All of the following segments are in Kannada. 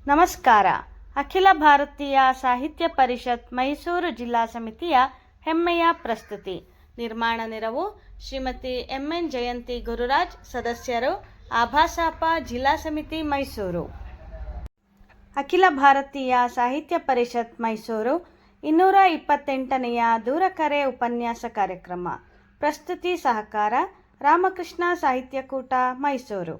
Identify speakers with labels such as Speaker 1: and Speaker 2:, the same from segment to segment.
Speaker 1: ನಮಸ್ಕಾರ. ಅಖಿಲ ಭಾರತೀಯ ಸಾಹಿತ್ಯ ಪರಿಷತ್ ಮೈಸೂರು ಜಿಲ್ಲಾ ಸಮಿತಿಯ ಹೆಮ್ಮೆಯ ಪ್ರಸ್ತುತಿ. ನಿರ್ಮಾಣ ನೆರವು ಶ್ರೀಮತಿ ಎಂ.ಎನ್. ಜಯಂತಿ ಗುರುರಾಜ್. ಸದಸ್ಯರು ಆಭಾಸಾಪ ಜಿಲ್ಲಾ ಸಮಿತಿ ಮೈಸೂರು. ಅಖಿಲ ಭಾರತೀಯ ಸಾಹಿತ್ಯ ಪರಿಷತ್ ಮೈಸೂರು 228ನೆಯ ದೂರಕರೆ ಉಪನ್ಯಾಸ ಕಾರ್ಯಕ್ರಮ. ಪ್ರಸ್ತುತಿ ಸಹಕಾರ ರಾಮಕೃಷ್ಣ ಸಾಹಿತ್ಯಕೂಟ ಮೈಸೂರು.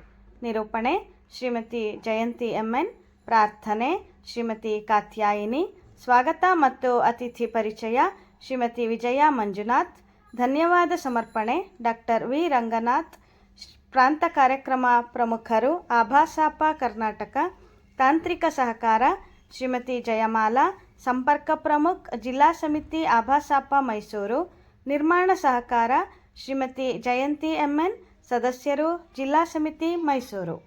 Speaker 1: ನಿರೂಪಣೆ ಶ್ರೀಮತಿ ಜಯಂತಿ ಎಂ.ಎನ್. ಪ್ರಾರ್ಥನೆ ಶ್ರೀಮತಿ ಕಾತ್ಯಾಯಿನಿ. ಸ್ವಾಗತ ಮತ್ತು ಅತಿಥಿ ಪರಿಚಯ ಶ್ರೀಮತಿ ವಿಜಯ ಮಂಜುನಾಥ್. ಧನ್ಯವಾದ ಸಮರ್ಪಣೆ ಡಾಕ್ಟರ್ ವಿ ರಂಗನಾಥ್. ಪ್ರಾಂತ ಕಾರ್ಯಕ್ರಮ ಪ್ರಮುಖರು ಆಭಾಸಾಪ ಕರ್ನಾಟಕ. ತಾಂತ್ರಿಕ ಸಹಕಾರ ಶ್ರೀಮತಿ ಜಯಮಾಲಾ. ಸಂಪರ್ಕ ಪ್ರಮುಖ್ ಜಿಲ್ಲಾ ಸಮಿತಿ ಆಭಾಸಾಪ ಮೈಸೂರು. ನಿರ್ಮಾಣ ಸಹಕಾರ ಶ್ರೀಮತಿ ಜಯಂತಿ ಎಂ.ಎನ್. ಸದಸ್ಯರು ಜಿಲ್ಲಾ ಸಮಿತಿ ಮೈಸೂರು.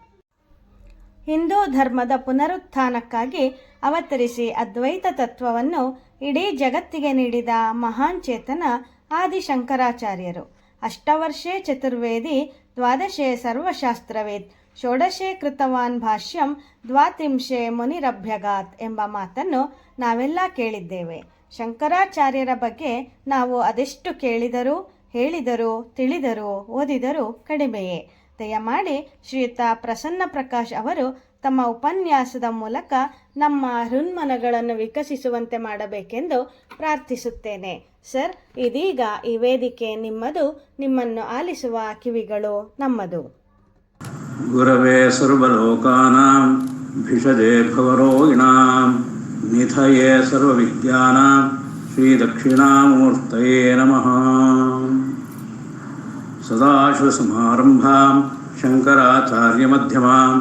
Speaker 1: ಹಿಂದೂ ಧರ್ಮದ ಪುನರುತ್ಥಾನಕ್ಕಾಗಿ ಅವತರಿಸಿ ಅದ್ವೈತ ತತ್ವವನ್ನು ಇಡೀ ಜಗತ್ತಿಗೆ ನೀಡಿದ ಮಹಾನ್ ಚೇತನ ಆದಿಶಂಕರಾಚಾರ್ಯರು. ಅಷ್ಟವರ್ಷೇ ಚತುರ್ವೇದಿ ದ್ವಾದಶೇ ಸರ್ವಶಾಸ್ತ್ರವೇದ್ ಷೋಡಶೇ ಕೃತವಾನ್ ಭಾಷ್ಯಂ ದ್ವಾತ್ರಿಂಶೇ ಮುನಿರಭ್ಯಗಾತ್ ಎಂಬ ಮಾತನ್ನು ನಾವೆಲ್ಲ ಕೇಳಿದ್ದೇವೆ. ಶಂಕರಾಚಾರ್ಯರ ಬಗ್ಗೆ ನಾವು ಅದೆಷ್ಟು ಕೇಳಿದರೂ, ಹೇಳಿದರೂ, ತಿಳಿದರೂ, ಓದಿದರೂ ಕಡಿಮೆಯೇ. ದಯಮಾಡಿ ಶ್ರೀಯುತ ಪ್ರಸನ್ನ ಪ್ರಕಾಶ್ ಅವರು ತಮ್ಮ ಉಪನ್ಯಾಸದ ಮೂಲಕ ನಮ್ಮ ಹೃನ್ಮನಗಳನ್ನು ವಿಕಸಿಸುವಂತೆ ಮಾಡಬೇಕೆಂದು ಪ್ರಾರ್ಥಿಸುತ್ತೇನೆ. ಸರ್, ಇದೀಗ ಈ ವೇದಿಕೆ ನಿಮ್ಮದು. ನಿಮ್ಮನ್ನು ಆಲಿಸುವ ಕಿವಿಗಳು ನಮ್ಮದು.
Speaker 2: ಗುರವೇ ಸರ್ವಲೋಕಾನಾಂ ಭಿಷಜೇ ಭವರೋಗಿಣಾಂ ನಿಧಯೇ ಸರ್ವವಿದ್ಯಾನಾಂ ಶ್ರೀ ದಕ್ಷಿಣಾಮೂರ್ತಯೇ ನಮಃ. ಸದಾಶಿವಸಮಾರಂಭಾಂ ಶಂಕರಾಚಾರ್ಯಮಧ್ಯಮಾಂ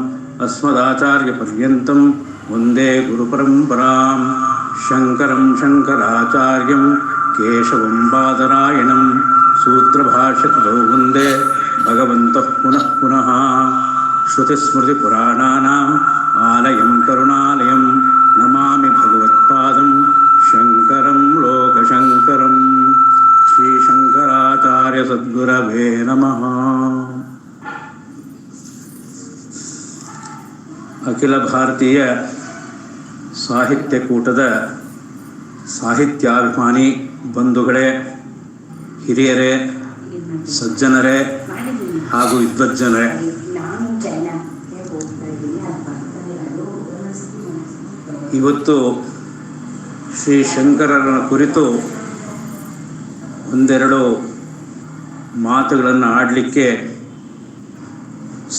Speaker 2: ಅಸ್ಮದಾಚಾರ್ಯಪರ್ಯಂತಂ ವಂದೇ ಗುರುಪರಂಪರಾಂ. ಶಂಕರಂ ಶಂಕರಾಚಾರ್ಯಂ ಕೇಶವಂ ಬಾದರಾಯಣಂ ಸೂತ್ರಭಾಷ್ಯಕೃತೌ ವಂದೇ ಭಗವಂತಃ ಪುನಃ ಪುನಃ. ಶ್ರುತಿಸ್ಮೃತಿಪುರಾಣಾನಾಂ ಆಲಯಂ ಕರುಣಾಲಯಂ ನಮಾಮಿ ಭಗವತ್ಪಾದಂ ಶಂಕರಂ ಲೋಕಶಂಕರಂ. ಶ್ರೀ ಶಂಕರಾಚಾರ್ಯ ಸದ್ಗುರವೇ ನಮಃ. ಅಖಿಲ ಭಾರತೀಯ ಸಾಹಿತ್ಯಕೂಟದ ಸಾಹಿತ್ಯಾಭಿಮಾನಿ ಬಂಧುಗಳೇ, ಹಿರಿಯರೇ, ಸಜ್ಜನರೇ ಹಾಗೂ ವಿದ್ವಜ್ಜನರೇ, ಇವತ್ತು ಶ್ರೀ ಶಂಕರರ ಕುರಿತು ಒಂದೆರಡು ಮಾತುಗಳನ್ನು ಆಡಲಿಕ್ಕೆ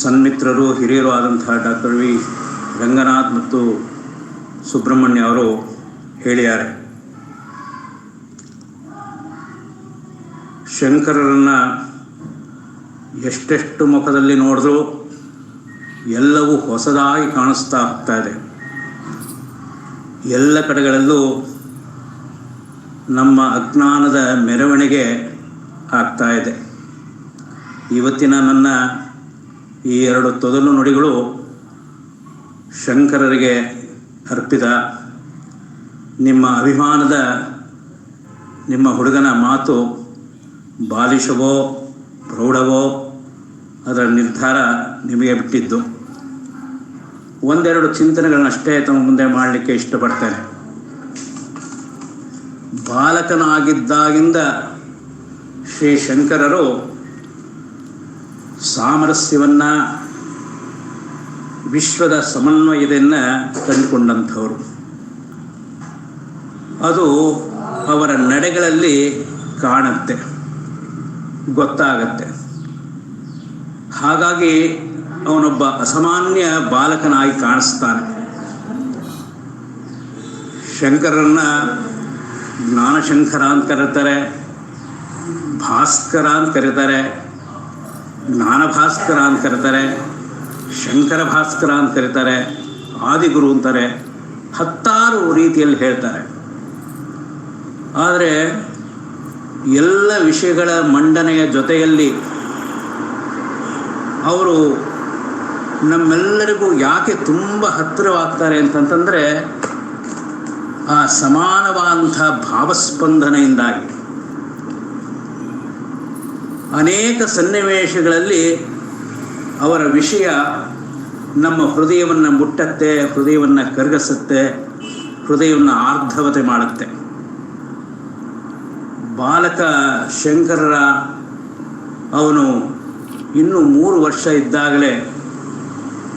Speaker 2: ಸನ್ಮಿತ್ರರು, ಹಿರಿಯರು ಆದಂತಹ ಡಾಕ್ಟರ್ ವಿ ರಂಗನಾಥ್ ಮತ್ತು ಸುಬ್ರಹ್ಮಣ್ಯ ಅವರು ಹೇಳಿದ್ದಾರೆ. ಶಂಕರರನ್ನು ಎಷ್ಟೆಷ್ಟು ಮುಖದಲ್ಲಿ ನೋಡಿದ್ರೂ ಎಲ್ಲವೂ ಹೊಸದಾಗಿ ಕಾಣಿಸ್ತಾ ಹೋಗ್ತಾ ಇದೆ. ಎಲ್ಲ ಕಡೆಗಳಲ್ಲೂ ನಮ್ಮ ಅಜ್ಞಾನದ ಮೆರವಣಿಗೆ ಆಗ್ತಾ ಇದೆ. ಇವತ್ತಿನ ನನ್ನ ಈ ಎರಡು ತೊದಲು ನುಡಿಗಳು ಶಂಕರರಿಗೆ ಅರ್ಪಿತ. ನಿಮ್ಮ ಅಭಿಮಾನದ ನಿಮ್ಮ ಹುಡುಗನ ಮಾತು ಬಾಲಿಶವೋ ಪ್ರೌಢವೋ ಅದರ ನಿರ್ಧಾರ ನಿಮಗೆ ಬಿಟ್ಟಿದ್ದು. ಒಂದೆರಡು ಚಿಂತನೆಗಳನ್ನಷ್ಟೇ ತಮ್ಮ ಮುಂದೆ ಮಾಡಲಿಕ್ಕೆ ಇಷ್ಟಪಡ್ತೇನೆ. ಬಾಲಕನಾಗಿದ್ದಾಗಿಂದ ಶ್ರೀ ಶಂಕರರು ಸಾಮರಸ್ಯವನ್ನು, ವಿಶ್ವದ ಸಮನ್ವಯತೆಯನ್ನು ಕಂಡುಕೊಂಡಂಥವರು. ಅದು ಅವರ ನಡೆಗಳಲ್ಲಿ ಕಾಣುತ್ತೆ, ಗೊತ್ತಾಗತ್ತೆ. ಹಾಗಾಗಿ ಅವನೊಬ್ಬ ಅಸಾಮಾನ್ಯ ಬಾಲಕನಾಗಿ ಕಾಣಿಸ್ತಾನೆ. ಶಂಕರರನ್ನ ಜ್ಞಾನಶಂಕರ ಅಂತ ಕರೀತಾರೆ, ಭಾಸ್ಕರ ಅಂತ ಕರೀತಾರೆ, ಜ್ಞಾನಭಾಸ್ಕರ ಅಂತ ಕರೀತಾರೆ, ಶಂಕರ ಭಾಸ್ಕರ ಅಂತ ಕರೀತಾರೆ, ಆದಿಗುರು ಅಂತಾರೆ, ಹತ್ತಾರು ರೀತಿಯಲ್ಲಿ ಹೇಳ್ತಾರೆ. ಆದರೆ ಎಲ್ಲ ವಿಷಯಗಳ ಮಂಡನೆಯ ಜೊತೆಯಲ್ಲಿ ಅವರು ನಮ್ಮೆಲ್ಲರಿಗೂ ಯಾಕೆ ತುಂಬ ಹತ್ತಿರವಾಗ್ತಾರೆ ಅಂತಂತಂದರೆ ಆ ಸಮಾನವಾದಂಥ ಭಾವಸ್ಪಂದನೆಯಿಂದಾಗಿ. ಅನೇಕ ಸನ್ನಿವೇಶಗಳಲ್ಲಿ ಅವರ ವಿಷಯ ನಮ್ಮ ಹೃದಯವನ್ನು ಮುಟ್ಟತ್ತೆ, ಹೃದಯವನ್ನು ಕರಗಿಸುತ್ತೆ, ಹೃದಯವನ್ನು ಆರ್ಧವತೆ ಮಾಡುತ್ತೆ. ಬಾಲಕ ಶಂಕರರ ಅವನು ಇನ್ನೂ 3 ವರ್ಷ ಇದ್ದಾಗಲೇ,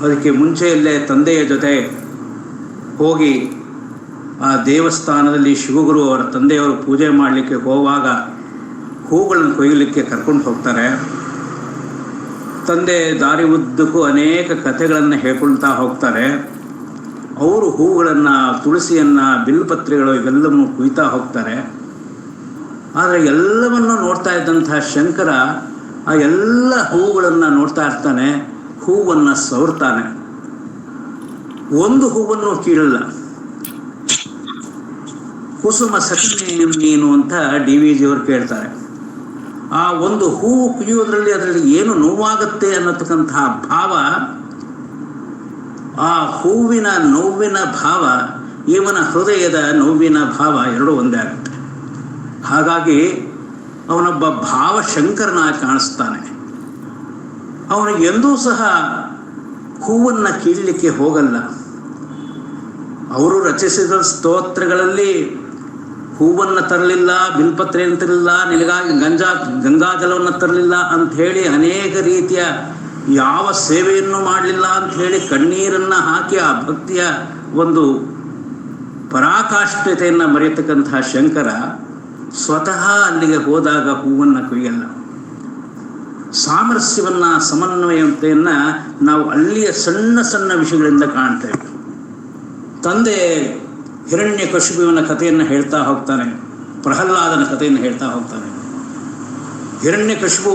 Speaker 2: ಅದಕ್ಕೆ ಮುಂಚೆಯಲ್ಲೇ ತಂದೆಯ ಜೊತೆ ಹೋಗಿ ಆ ದೇವಸ್ಥಾನದಲ್ಲಿ ಶಿವಗುರು ಅವರ ತಂದೆಯವರು ಪೂಜೆ ಮಾಡಲಿಕ್ಕೆ ಹೋಗುವಾಗ ಹೂಗಳನ್ನು ಕೊಯ್ಯಲಿಕ್ಕೆ ಕರ್ಕೊಂಡು ಹೋಗ್ತಾರೆ. ತಂದೆ ದಾರಿ ಉದ್ದಕ್ಕೂ ಅನೇಕ ಕಥೆಗಳನ್ನು ಹೇಳ್ಕೊಳ್ತಾ ಹೋಗ್ತಾರೆ. ಅವರು ಹೂಗಳನ್ನು, ತುಳಸಿಯನ್ನು, ಬಿಲ್ಪತ್ರೆಗಳು ಇವೆಲ್ಲವನ್ನು ಕುಯ್ತಾ ಹೋಗ್ತಾರೆ. ಆದರೆ ಎಲ್ಲವನ್ನು ನೋಡ್ತಾ ಇದ್ದಂತಹ ಶಂಕರ ಆ ಎಲ್ಲ ಹೂಗಳನ್ನು ನೋಡ್ತಾ ಇರ್ತಾನೆ, ಹೂವನ್ನು ಸವರ್ತಾನೆ. ಒಂದು ಹೂವನ್ನು ಕೀಳಲ್ಲ. ಕುಸುಮ ಸಖಿ ನೀನು ಅಂತ DVG ಅವರು ಕೇಳ್ತಾರೆ. ಆ ಒಂದು ಹೂವು ಕುಯ್ಯೋದ್ರಲ್ಲಿ ಅದರಲ್ಲಿ ಏನು ನೋವಾಗುತ್ತೆ ಅನ್ನತಕ್ಕಂತಹ ಭಾವ, ಆ ಹೂವಿನ ನೋವಿನ ಭಾವ, ಇವನ ಹೃದಯದ ನೋವಿನ ಭಾವ ಎರಡೂ ಒಂದೇ ಆಗುತ್ತೆ. ಹಾಗಾಗಿ ಅವನೊಬ್ಬ ಭಾವಶಂಕರನಾಗಿ ಕಾಣಿಸ್ತಾನೆ. ಅವನು ಎಂದೂ ಸಹ ಹೂವನ್ನು ಕೀಳಲಿಕ್ಕೆ ಹೋಗಲ್ಲ. ಅವರು ರಚಿಸಿದ ಸ್ತೋತ್ರಗಳಲ್ಲಿ ಹೂವನ್ನು ತರಲಿಲ್ಲ, ಬಿಲ್ಪತ್ರೆಯನ್ನು ತರಲಿಲ್ಲ, ನಿನಗಾಗಿ ಗಂಗಾಜಲವನ್ನು ತರಲಿಲ್ಲ ಅಂಥೇಳಿ ಅನೇಕ ರೀತಿಯ ಯಾವ ಸೇವೆಯನ್ನು ಮಾಡಲಿಲ್ಲ ಅಂಥೇಳಿ ಕಣ್ಣೀರನ್ನು ಹಾಕಿ ಆ ಭಕ್ತಿಯ ಒಂದು ಪರಾಕಾಷ್ಠತೆಯನ್ನು ಮರೆಯತಕ್ಕಂತಹ ಶಂಕರ ಸ್ವತಃ ಅಲ್ಲಿಗೆ ಹೋದಾಗ ಹೂವನ್ನು ಕೊಯ್ಯಲ್ಲ. ಸಾಮರಸ್ಯವನ್ನು, ಸಮನ್ವಯತೆಯನ್ನು ನಾವು ಅಲ್ಲಿಯ ಸಣ್ಣ ಸಣ್ಣ ವಿಷಯಗಳಿಂದ ಕಾಣ್ತೇವೆ. ತಂದೆ ಹಿರಣ್ಯಕಶಿಪುವಿನ ಕಥೆಯನ್ನು ಹೇಳ್ತಾ ಹೋಗ್ತಾನೆ, ಪ್ರಹ್ಲಾದನ ಕಥೆಯನ್ನು ಹೇಳ್ತಾ ಹೋಗ್ತಾನೆ. ಹಿರಣ್ಯಕಶಿಪು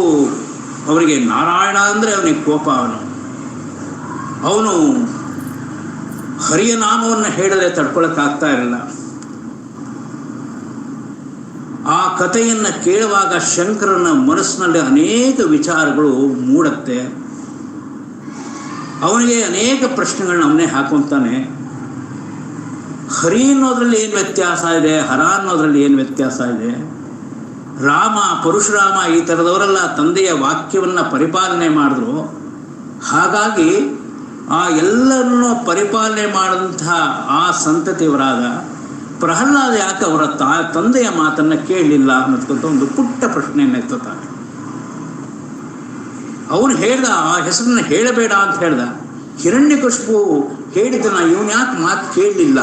Speaker 2: ಅವರಿಗೆ ನಾರಾಯಣ ಅಂದರೆ ಅವನಿಗೆ ಕೋಪ. ಅವನು ಹರಿಯ ನಾಮವನ್ನು ಹೇಳದೆ ತಡ್ಕೊಳಕ್ಕಾಗ್ತಾ ಇರಲಿಲ್ಲ. ಆ ಕಥೆಯನ್ನು ಕೇಳುವಾಗ ಶಂಕರನ ಮನಸ್ಸಿನಲ್ಲಿ ಅನೇಕ ವಿಚಾರಗಳು ಮೂಡುತ್ತೆ. ಅವನಿಗೆ ಅನೇಕ ಪ್ರಶ್ನೆಗಳನ್ನ ಅವನೇ ಹಾಕೊಂತಾನೆ. ಹರಿ ಅನ್ನೋದ್ರಲ್ಲಿ ಏನು ವ್ಯತ್ಯಾಸ ಇದೆ, ಹರ ಅನ್ನೋದ್ರಲ್ಲಿ ಏನು ವ್ಯತ್ಯಾಸ ಇದೆ? ರಾಮ, ಪರಶುರಾಮ ಈ ಥರದವರೆಲ್ಲ ತಂದೆಯ ವಾಕ್ಯವನ್ನು ಪರಿಪಾಲನೆ ಮಾಡಿದ್ರು. ಹಾಗಾಗಿ ಆ ಎಲ್ಲರನ್ನೂ ಪರಿಪಾಲನೆ ಮಾಡಿದಂತಹ ಆ ಸಂತತಿಯವರಾದ ಪ್ರಹ್ಲಾದ ಯಾಕೆ ಅವರ ತಂದೆಯ ಮಾತನ್ನು ಕೇಳಲಿಲ್ಲ ಅನ್ನೋದಕ್ಕಂತ ಒಂದು ಪುಟ್ಟ ಪ್ರಶ್ನೆಯನ್ನು ಎತ್ತುತ್ತಾನೆ. ಅವನು ಹೇಳ್ದ, ಆ ಹೆಸರನ್ನು ಹೇಳಬೇಡ ಅಂತ ಹೇಳ್ದ. ಹಿರಣ್ಯಕಶಿಪು ಹೇಳಿದನ, ಇವನು ಯಾಕೆ ಮಾತು ಕೇಳಲಿಲ್ಲ?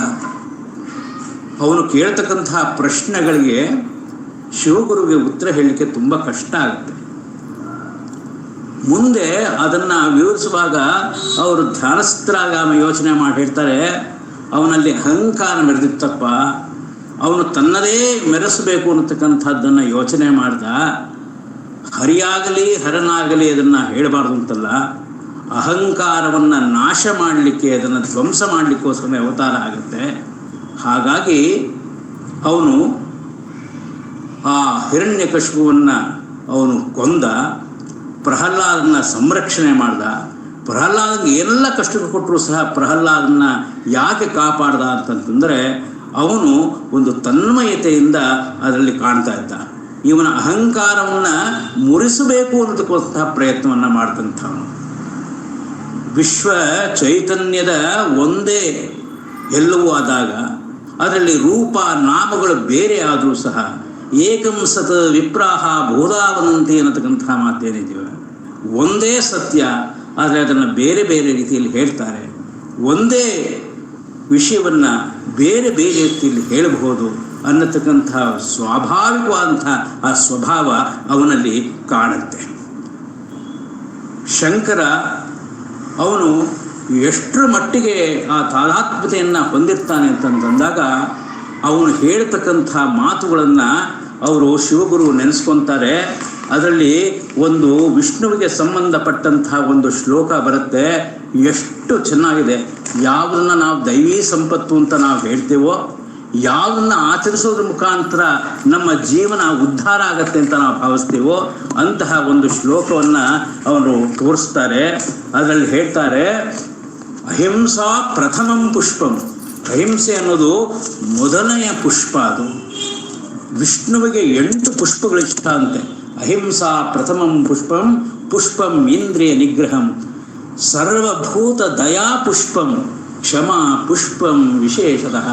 Speaker 2: ಅವನು ಕೇಳ್ತಕ್ಕಂತಹ ಪ್ರಶ್ನೆಗಳಿಗೆ ಶಿವಗುರುವಿಗೆ ಉತ್ತರ ಹೇಳಲಿಕ್ಕೆ ತುಂಬ ಕಷ್ಟ ಆಗುತ್ತೆ. ಮುಂದೆ ಅದನ್ನು ವಿವರಿಸುವಾಗ ಅವರು ಧ್ಯಾನಸ್ಥರಾಗ ಯೋಚನೆ ಮಾಡಿ ಹೇಳ್ತಾರೆ, ಅವನಲ್ಲಿ ಅಹಂಕಾರ ಮೆರೆದಿತ್ತಪ್ಪ, ಅವನು ತನ್ನದೇ ಮೆರೆಸಬೇಕು ಅನ್ನತಕ್ಕಂಥದ್ದನ್ನು ಯೋಚನೆ ಮಾಡ್ದ. ಹರಿಯಾಗಲಿ ಹರನಾಗಲಿ ಅದನ್ನು ಹೇಳಬಾರ್ದು ಅಂತಲ್ಲ, ಅಹಂಕಾರವನ್ನು ನಾಶ ಮಾಡಲಿಕ್ಕೆ, ಅದನ್ನು ಧ್ವಂಸ ಮಾಡಲಿಕ್ಕೋಸ್ಕರ ಅವತಾರ ಆಗುತ್ತೆ. ಹಾಗಾಗಿ ಅವನು ಆ ಹಿರಣ್ಯಕಶಿಪುವನ್ನು ಅವನು ಕೊಂದ, ಪ್ರಹ್ಲಾದನ ಸಂರಕ್ಷಣೆ ಮಾಡ್ದ. ಪ್ರಹ್ಲಾದನಿಗೆ ಎಲ್ಲ ಕಷ್ಟ ಕೊಟ್ಟರು ಸಹ ಪ್ರಹ್ಲಾದನ ಯಾಕೆ ಕಾಪಾಡ್ದ ಅಂತಂತಂದರೆ ಅವನು ಒಂದು ತನ್ಮಯತೆಯಿಂದ ಅದರಲ್ಲಿ ಕಾಣ್ತಾ ಇದ್ದ. ಇವನ ಅಹಂಕಾರವನ್ನು ಮುರಿಸಬೇಕು ಅನ್ನತಕ್ಕಂತಹ ಪ್ರಯತ್ನವನ್ನು ಮಾಡಿದಂಥವನು. ವಿಶ್ವ ಚೈತನ್ಯದ ಒಂದೇ ಎಲ್ಲವೂ ಆದಾಗ ಅದರಲ್ಲಿ ರೂಪ ನಾಮಗಳು ಬೇರೆ ಆದರೂ ಸಹ ಏಕಂ ಸತ್ ವಿಪ್ರಾಹ ಬೋಧಾವನಂತಿ ಅನ್ನತಕ್ಕಂತಹ ಮಾತೇನಿದ್ದೀವಿ. ಒಂದೇ ಸತ್ಯ, ಆದರೆ ಅದನ್ನು ಬೇರೆ ಬೇರೆ ರೀತಿಯಲ್ಲಿ ಹೇಳ್ತಾರೆ. ಒಂದೇ ವಿಷಯವನ್ನು ಬೇರೆ ಬೇರೆ ರೀತಿಯಲ್ಲಿ ಹೇಳಬಹುದು ಅನ್ನತಕ್ಕಂಥ ಸ್ವಾಭಾವಿಕವಾದಂಥ ಆ ಸ್ವಭಾವ ಅವನಲ್ಲಿ ಕಾಣುತ್ತೆ. ಶಂಕರ ಅವನು ಎಷ್ಟರ ಮಟ್ಟಿಗೆ ಆ ತಾದಾತ್ಮ್ಯತೆಯನ್ನು ಹೊಂದಿರ್ತಾನೆ ಅಂತಂದಾಗ ಅವನು ಹೇಳ್ತಕ್ಕಂಥ ಮಾತುಗಳನ್ನು ಅವರು ಶಿವಗುರು ನೆನೆಸ್ಕೊತಾರೆ. ಅದರಲ್ಲಿ ಒಂದು ವಿಷ್ಣುವಿಗೆ ಸಂಬಂಧಪಟ್ಟಂತಹ ಒಂದು ಶ್ಲೋಕ ಬರುತ್ತೆ, ಎಷ್ಟು ಚೆನ್ನಾಗಿದೆ. ಯಾವುದನ್ನು ನಾವು ದೈವೀ ಸಂಪತ್ತು ಅಂತ ನಾವು ಹೇಳ್ತೇವೋ, ಯಾವುದನ್ನು ಆಚರಿಸೋದ್ರ ಮುಖಾಂತರ ನಮ್ಮ ಜೀವನ ಉದ್ಧಾರ ಆಗತ್ತೆ ಅಂತ ನಾವು ಭಾವಿಸ್ತೇವೋ ಅಂತಹ ಒಂದು ಶ್ಲೋಕವನ್ನು ಅವರು ತೋರಿಸ್ತಾರೆ. ಅದರಲ್ಲಿ ಹೇಳ್ತಾರೆ, ಅಹಿಂಸಾ ಪ್ರಥಮಂ ಪುಷ್ಪಂ. ಅಹಿಂಸೆ ಅನ್ನೋದು ಮೊದಲನೆಯ ಪುಷ್ಪ. ಅದು ವಿಷ್ಣುವಿಗೆ 8 ಪುಷ್ಪಗಳು ಇಷ್ಟ ಅಂತೆ. ಅಹಿಂಸಾ ಪ್ರಥಮಂ ಪುಷ್ಪಂ, ಪುಷ್ಪಂ ಇಂದ್ರಿಯ ನಿಗ್ರಹಂ. ಸರ್ವಭೂತ ದಯಾ ಪುಷ್ಪಂ ಕ್ಷಮಾ ಪುಷ್ಪಂ ವಿಶೇಷತಃ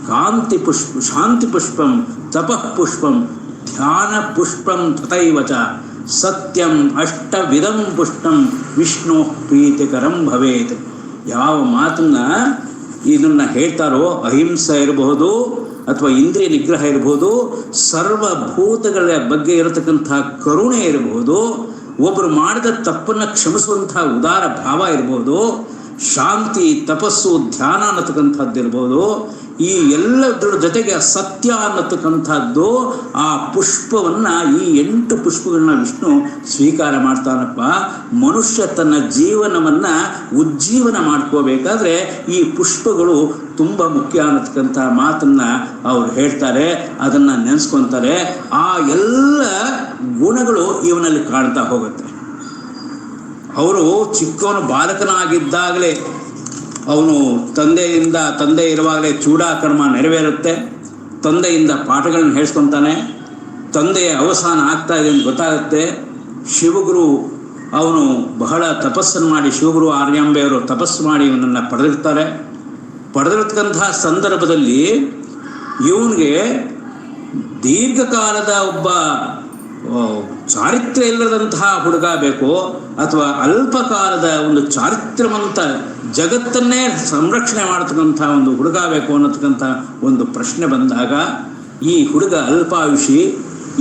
Speaker 2: ಕಾಂತಿ ಪುಷ್ಪ ಶಾಂತಿ ಪುಷ್ಪಂ ತಪಃ ಪುಷ್ಪಂ ಧ್ಯಾನ ಪುಷ್ಪಂ ತಥೈವ ಚ ಸತ್ಯಂ ಅಷ್ಟವಿಧಂ ಪುಷ್ಪಂ ವಿಷ್ಣು ಪ್ರೀತಿಕರಂ ಭವೇತ್. ಯಾವ ಮಾತನ್ನ ಇದನ್ನ ಹೇಳ್ತಾರೋ, ಅಹಿಂಸೆ ಇರಬಹುದು ಅಥವಾ ಇಂದ್ರಿಯ ನಿಗ್ರಹ ಇರಬಹುದು, ಸರ್ವಭೂತಗಳ ಬಗ್ಗೆ ಇರತಕ್ಕಂಥ ಕರುಣೆ ಇರಬಹುದು, ಒಬ್ಬರು ಮಾಡಿದ ತಪ್ಪನ್ನು ಕ್ಷಮಿಸುವಂತಹ ಉದಾರ ಭಾವ ಇರ್ಬೋದು, ಶಾಂತಿ ತಪಸ್ಸು ಧ್ಯಾನ ಅನ್ನತಕ್ಕಂಥದ್ದು ಇರ್ಬೋದು, ಈ ಎಲ್ಲದರ ಜೊತೆಗೆ ಸತ್ಯ ಅನ್ನತಕ್ಕಂಥದ್ದು, ಆ ಪುಷ್ಪವನ್ನು, ಈ 8 ಪುಷ್ಪಗಳನ್ನ ವಿಷ್ಣು ಸ್ವೀಕಾರ ಮಾಡ್ತಾನಪ್ಪ. ಮನುಷ್ಯ ತನ್ನ ಜೀವನವನ್ನು ಉಜ್ಜೀವನ ಮಾಡ್ಕೋಬೇಕಾದ್ರೆ ಈ ಪುಷ್ಪಗಳು ತುಂಬ ಮುಖ್ಯ ಅನ್ನತಕ್ಕಂಥ ಮಾತನ್ನ ಅವ್ರು ಹೇಳ್ತಾರೆ. ಅದನ್ನು ನೆನೆಸ್ಕೊತಾರೆ. ಆ ಎಲ್ಲ ಗುಣಗಳು ಇವನಲ್ಲಿ ಕಾಣ್ತಾ ಹೋಗುತ್ತೆ. ಅವರು ಚಿಕ್ಕವನು ಬಾಲಕನಾಗಿದ್ದಾಗಲೇ, ಅವನು ತಂದೆ ಇರುವಾಗಲೇ ಚೂಡಾಕರ್ಮ ನೆರವೇರುತ್ತೆ. ತಂದೆಯಿಂದ ಪಾಠಗಳನ್ನು ಹೇಳಿಸ್ಕೊತಾನೆ. ತಂದೆಯ ಅವಸಾನ ಆಗ್ತಾ ಇದೆ ಅಂತ ಗೊತ್ತಾಗುತ್ತೆ. ಶಿವಗುರು ಅವನು ಬಹಳ ತಪಸ್ಸನ್ನು ಮಾಡಿ, ಶಿವಗುರು ಆರ್ಯಾಂಬೆಯವರು ತಪಸ್ಸು ಮಾಡಿ ಇವನನ್ನು ಪಡೆದಿರ್ತಕ್ಕಂತಹ ಸಂದರ್ಭದಲ್ಲಿ ಇವನಿಗೆ ದೀರ್ಘಕಾಲದ ಒಬ್ಬ ಚಾರಿತ್ರ್ಯ ಇಲ್ಲದಂತಹ ಹುಡುಗ ಬೇಕು ಅಥವಾ ಅಲ್ಪಕಾಲದ ಒಂದು ಚಾರಿತ್ರ್ಯವಂತ ಜಗತ್ತನ್ನೇ ಸಂರಕ್ಷಣೆ ಮಾಡತಕ್ಕಂಥ ಒಂದು ಹುಡುಗ ಬೇಕು ಅನ್ನತಕ್ಕಂಥ ಒಂದು ಪ್ರಶ್ನೆ ಬಂದಾಗ, ಈ ಹುಡುಗ ಅಲ್ಪಾಯುಷಿ,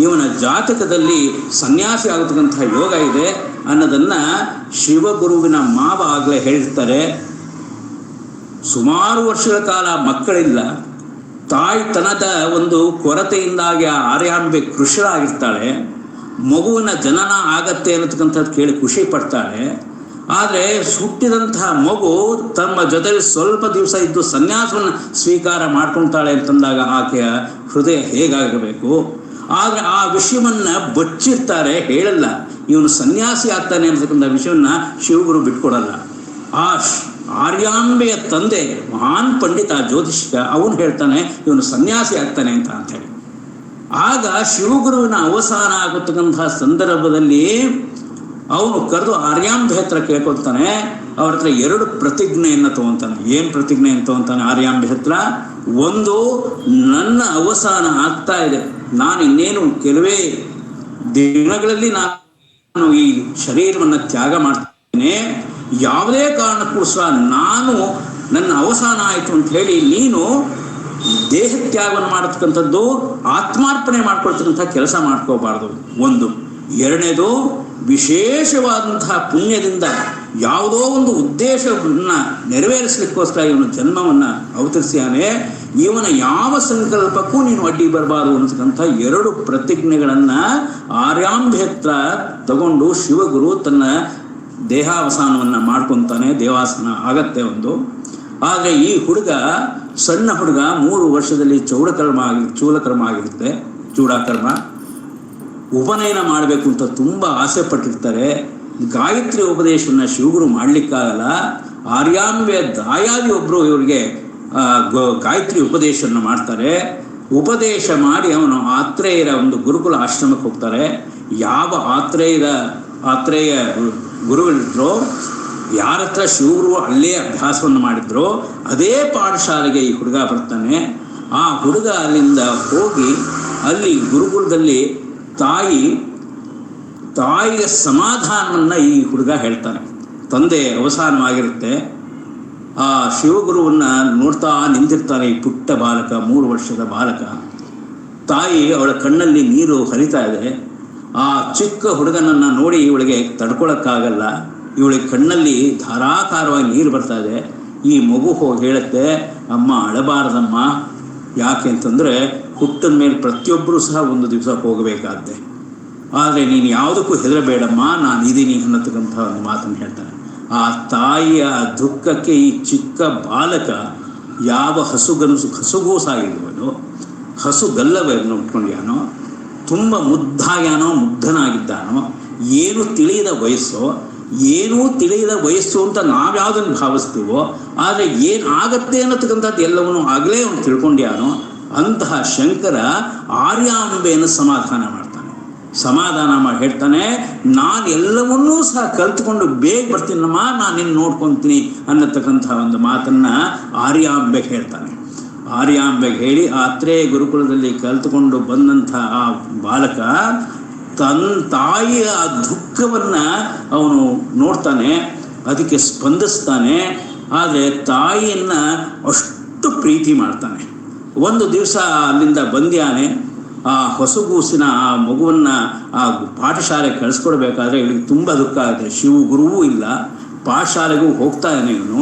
Speaker 2: ಇವನ ಜಾತಕದಲ್ಲಿ ಸನ್ಯಾಸಿ ಆಗತಕ್ಕಂಥ ಯೋಗ ಇದೆ ಅನ್ನೋದನ್ನು ಶಿವಗುರುವಿನ ಮಾವ ಆಗಲೇ ಹೇಳಿರ್ತಾರೆ. ಸುಮಾರು ವರ್ಷಗಳ ಕಾಲ ಮಕ್ಕಳಿಲ್ಲ. ತಾಯ್ತನದ ಒಂದು ಕೊರತೆಯಿಂದಾಗಿ ಆರ್ಯಾಂಬೆ ಕೃಷಿರಾಗಿರ್ತಾಳೆ. ಮಗುವಿನ ಜನನ ಆಗತ್ತೆ ಅನ್ನತಕ್ಕಂಥದ್ದು ಕೇಳಿ ಖುಷಿ ಪಡ್ತಾಳೆ. ಆದರೆ ಹುಟ್ಟಿದಂತಹ ಮಗು ತಮ್ಮ ಜೊತೆಲಿ ಸ್ವಲ್ಪ ದಿವಸ ಇದ್ದು ಸನ್ಯಾಸವನ್ನು ಸ್ವೀಕಾರ ಮಾಡ್ಕೊಳ್ತಾಳೆ ಅಂತಂದಾಗ ಆಕೆಯ ಹೃದಯ ಹೇಗಾಗಬೇಕು. ಆದರೆ ಆ ವಿಷಯವನ್ನು ಬಚ್ಚಿರ್ತಾರೆ, ಹೇಳಲ್ಲ. ಇವನು ಸನ್ಯಾಸಿ ಆಗ್ತಾನೆ ಅನ್ನತಕ್ಕಂಥ ವಿಷಯವನ್ನು ಶಿವಗುರು ಬಿಟ್ಕೊಡಲ್ಲ. ಆ ಆರ್ಯಾಂಬೆಯ ತಂದೆ ಮಹಾನ್ ಪಂಡಿತ ಜ್ಯೋತಿಷ್ಕ, ಅವನು ಹೇಳ್ತಾನೆ ಇವನು ಸನ್ಯಾಸಿ ಆಗ್ತಾನೆ ಅಂತೇಳಿ. ಆಗ ಶಿವಗುರುವಿನ ಅವಸಾನ ಆಗತಕ್ಕಂತಹ ಸಂದರ್ಭದಲ್ಲಿ ಅವನು ಕರೆದು ಆರ್ಯಾಂಬೆ ಹತ್ರ ಕೇಳ್ಕೊತಾನೆ. ಅವ್ರ ಹತ್ರ 2 ಪ್ರತಿಜ್ಞೆಯನ್ನು ತಗೊಂತಾನೆ. ಏನು ಪ್ರತಿಜ್ಞೆ ಅಂತ ತಗೊಂತಾನೆ ಆರ್ಯಾಂಬೆ ಹತ್ರ? ಒಂದು, ನನ್ನ ಅವಸಾನ ಆಗ್ತಾ ಇದೆ, ನಾನು ಇನ್ನೇನು ಕೆಲವೇ ದಿನಗಳಲ್ಲಿ ನಾನು ಈ ಶರೀರವನ್ನು ತ್ಯಾಗ ಮಾಡ್ತೇನೆ. ಯಾವುದೇ ಕಾರಣಕ್ಕೂ ಸಹ ನಾನು ನನ್ನ ಅವಸಾನ ಆಯಿತು ಅಂತ ಹೇಳಿ ನೀನು ದೇಹ ತ್ಯಾಗವನ್ನು ಮಾಡತಕ್ಕಂಥದ್ದು, ಆತ್ಮಾರ್ಪಣೆ ಮಾಡ್ಕೊಳ್ತಕ್ಕಂಥ ಕೆಲಸ ಮಾಡ್ಕೋಬಾರ್ದು. ಒಂದು. ಎರಡನೇದು, ವಿಶೇಷವಾದಂತಹ ಪುಣ್ಯದಿಂದ ಯಾವುದೋ ಒಂದು ಉದ್ದೇಶವನ್ನು ನೆರವೇರಿಸಲಿಕ್ಕೋಸ್ಕರ ಇವನು ಜನ್ಮವನ್ನು ಅವತರಿಸ್ಯಾನೆ. ಇವನ ಯಾವ ಸಂಕಲ್ಪಕ್ಕೂ ನೀನು ಅಡ್ಡಿ ಬರಬಾರದು ಅನ್ನತಕ್ಕಂಥ 2 ಪ್ರತಿಜ್ಞೆಗಳನ್ನು ಆರ್ಯಾಂಬೆ ಹತ್ರ ತಗೊಂಡು ಶಿವಗುರು ತನ್ನ ದೇಹಾವಸಾನವನ್ನು ಮಾಡ್ಕೊತಾನೆ. ದೇವಾಸನ ಆಗತ್ತೆ ಒಂದು. ಆದರೆ ಈ ಹುಡುಗ, ಸಣ್ಣ ಹುಡುಗ, 3 ವರ್ಷದಲ್ಲಿ ಚೂಲಕರ್ಮ ಆಗಿರುತ್ತೆ. ಚೂಡಾಕರ್ಮ ಉಪನಯನ ಮಾಡಬೇಕು ಅಂತ ತುಂಬ ಆಸೆ ಪಟ್ಟಿರ್ತಾರೆ. ಗಾಯತ್ರಿ ಉಪದೇಶವನ್ನು ಶಿವಗುರು ಮಾಡಲಿಕ್ಕಾಗಲ್ಲ. ಆರ್ಯಾಂಬೆಯ ದಾಯಾದಿ ಒಬ್ಬರು ಇವರಿಗೆ ಗಾಯತ್ರಿ ಉಪದೇಶವನ್ನು ಮಾಡ್ತಾರೆ. ಉಪದೇಶ ಮಾಡಿ ಅವನು ಆತ್ರೇಯರ ಒಂದು ಗುರುಕುಲ ಆಶ್ರಮಕ್ಕೆ ಹೋಗ್ತಾರೆ. ಯಾವ ಆತ್ರೇಯ ಗುರುಗಳಿದ್ರು, ಯಾರ ಹತ್ರ ಶಿವಗುರು ಅಲ್ಲೇ ಅಭ್ಯಾಸವನ್ನು ಮಾಡಿದ್ರು, ಅದೇ ಪಾಠಶಾಲೆಗೆ ಈ ಹುಡುಗ ಬರ್ತಾನೆ. ಆ ಹುಡುಗ ಅಲ್ಲಿಂದ ಹೋಗಿ ಅಲ್ಲಿ ಗುರುಕುಲದಲ್ಲಿ ತಾಯಿಯ ಸಮಾಧಾನವನ್ನು ಈ ಹುಡುಗ ಹೇಳ್ತಾನೆ. ತಂದೆ ಅವಸಾನವಾಗಿರುತ್ತೆ. ಆ ಶಿವಗುರುವನ್ನು ನೋಡ್ತಾ ನಿಂತಿರ್ತಾನೆ ಈ ಪುಟ್ಟ ಬಾಲಕ, 3 ವರ್ಷದ ಬಾಲಕ. ತಾಯಿ ಅವಳ ಕಣ್ಣಲ್ಲಿ ನೀರು ಹರಿತಾ ಇದೆ. ಆ ಚಿಕ್ಕ ಹುಡುಗನನ್ನು ನೋಡಿ ಇವಳಿಗೆ ತಡ್ಕೊಳಕ್ಕಾಗಲ್ಲ. ಇವಳಿಗೆ ಕಣ್ಣಲ್ಲಿ ಧಾರಾಕಾರವಾಗಿ ನೀರು ಬರ್ತಾ ಇದೆ. ಈ ಮಗು ಹೋಗಿ ಹೇಳುತ್ತೆ, ಅಮ್ಮ ಅಳಬಾರ್ದಮ್ಮ. ಯಾಕೆ ಅಂತಂದರೆ ಹುಟ್ಟಿದ ಮೇಲೆ ಪ್ರತಿಯೊಬ್ಬರೂ ಸಹ ಒಂದು ದಿವಸ ಹೋಗಬೇಕಾದ್ದೆ. ಆದರೆ ನೀನು ಯಾವುದಕ್ಕೂ ಹೆದರಬೇಡಮ್ಮ, ನಾನು ಇದೀನಿ ಅನ್ನತಕ್ಕಂಥ ಒಂದು ಮಾತನ್ನು ಹೇಳ್ತಾನೆ. ಆ ತಾಯಿಯ ದುಃಖಕ್ಕೆ ಈ ಚಿಕ್ಕ ಬಾಲಕ ಯಾವ ಹಸುಗೂಸಾಗಿರುವನು, ಹಸುಗಲ್ಲವನ್ನು ಉಟ್ಕೊಂಡ್ಯಾನೋ, ತುಂಬ ಮುಗ್ಧನಾಗಿದ್ದಾನೋ, ಏನೂ ತಿಳಿಯದ ವಯಸ್ಸು ಅಂತ ನಾವ್ಯಾವುದನ್ನು ಭಾವಿಸ್ತೀವೋ, ಆದರೆ ಏನಾಗತ್ತೆ ಅನ್ನತಕ್ಕಂಥದ್ದು ಎಲ್ಲವನ್ನೂ ಆಗಲೇ ಅವನು ತಿಳ್ಕೊಂಡ್ಯಾನೋ ಅಂತಹ ಶಂಕರ ಆರ್ಯಾಂಬೆಯನ್ನು ಸಮಾಧಾನ ಮಾಡ್ತಾನೆ. ಸಮಾಧಾನ ಮಾಡಿ ಹೇಳ್ತಾನೆ, ನಾನು ಎಲ್ಲವನ್ನೂ ಸಹ ಕಲ್ತ್ಕೊಂಡು ಬೇಗ ಬರ್ತೀನಮ್ಮ, ನಾನು ನಿನ್ನ ನೋಡ್ಕೊತೀನಿ ಅನ್ನತಕ್ಕಂಥ ಒಂದು ಮಾತನ್ನು ಆರ್ಯಾಂಬೆಗೆ ಹೇಳ್ತಾನೆ. ಆರ್ಯಾಂಬೆಗೆ ಹೇಳಿ ಆತ್ರೇಯ ಗುರುಕುಲದಲ್ಲಿ ಕಲ್ತುಕೊಂಡು ಬಂದಂಥ ಆ ಬಾಲಕ ತನ್ನ ತಾಯಿಯ ಆ ದುಃಖವನ್ನು ಅವನು ನೋಡ್ತಾನೆ, ಅದಕ್ಕೆ ಸ್ಪಂದಿಸ್ತಾನೆ. ಆದರೆ ತಾಯಿಯನ್ನು ಅಷ್ಟು ಪ್ರೀತಿ ಮಾಡ್ತಾನೆ. ಒಂದು ದಿವಸ ಅಲ್ಲಿಂದ ಬಂದ್ಯಾನೆ, ಆ ಹೊಸಗೂಸಿನ ಆ ಮಗುವನ್ನು ಆ ಪಾಠಶಾಲೆಗೆ ಕಳಿಸ್ಕೊಡ್ಬೇಕಾದ್ರೆ ಇವಳಿಗೆ ತುಂಬ ದುಃಖ ಆಗುತ್ತೆ. ಶಿವ ಗುರುವೂ ಇಲ್ಲ, ಪಾಠಶಾಲೆಗೂ ಹೋಗ್ತಾ ಇದ್ದಾನೆ ಇವನು.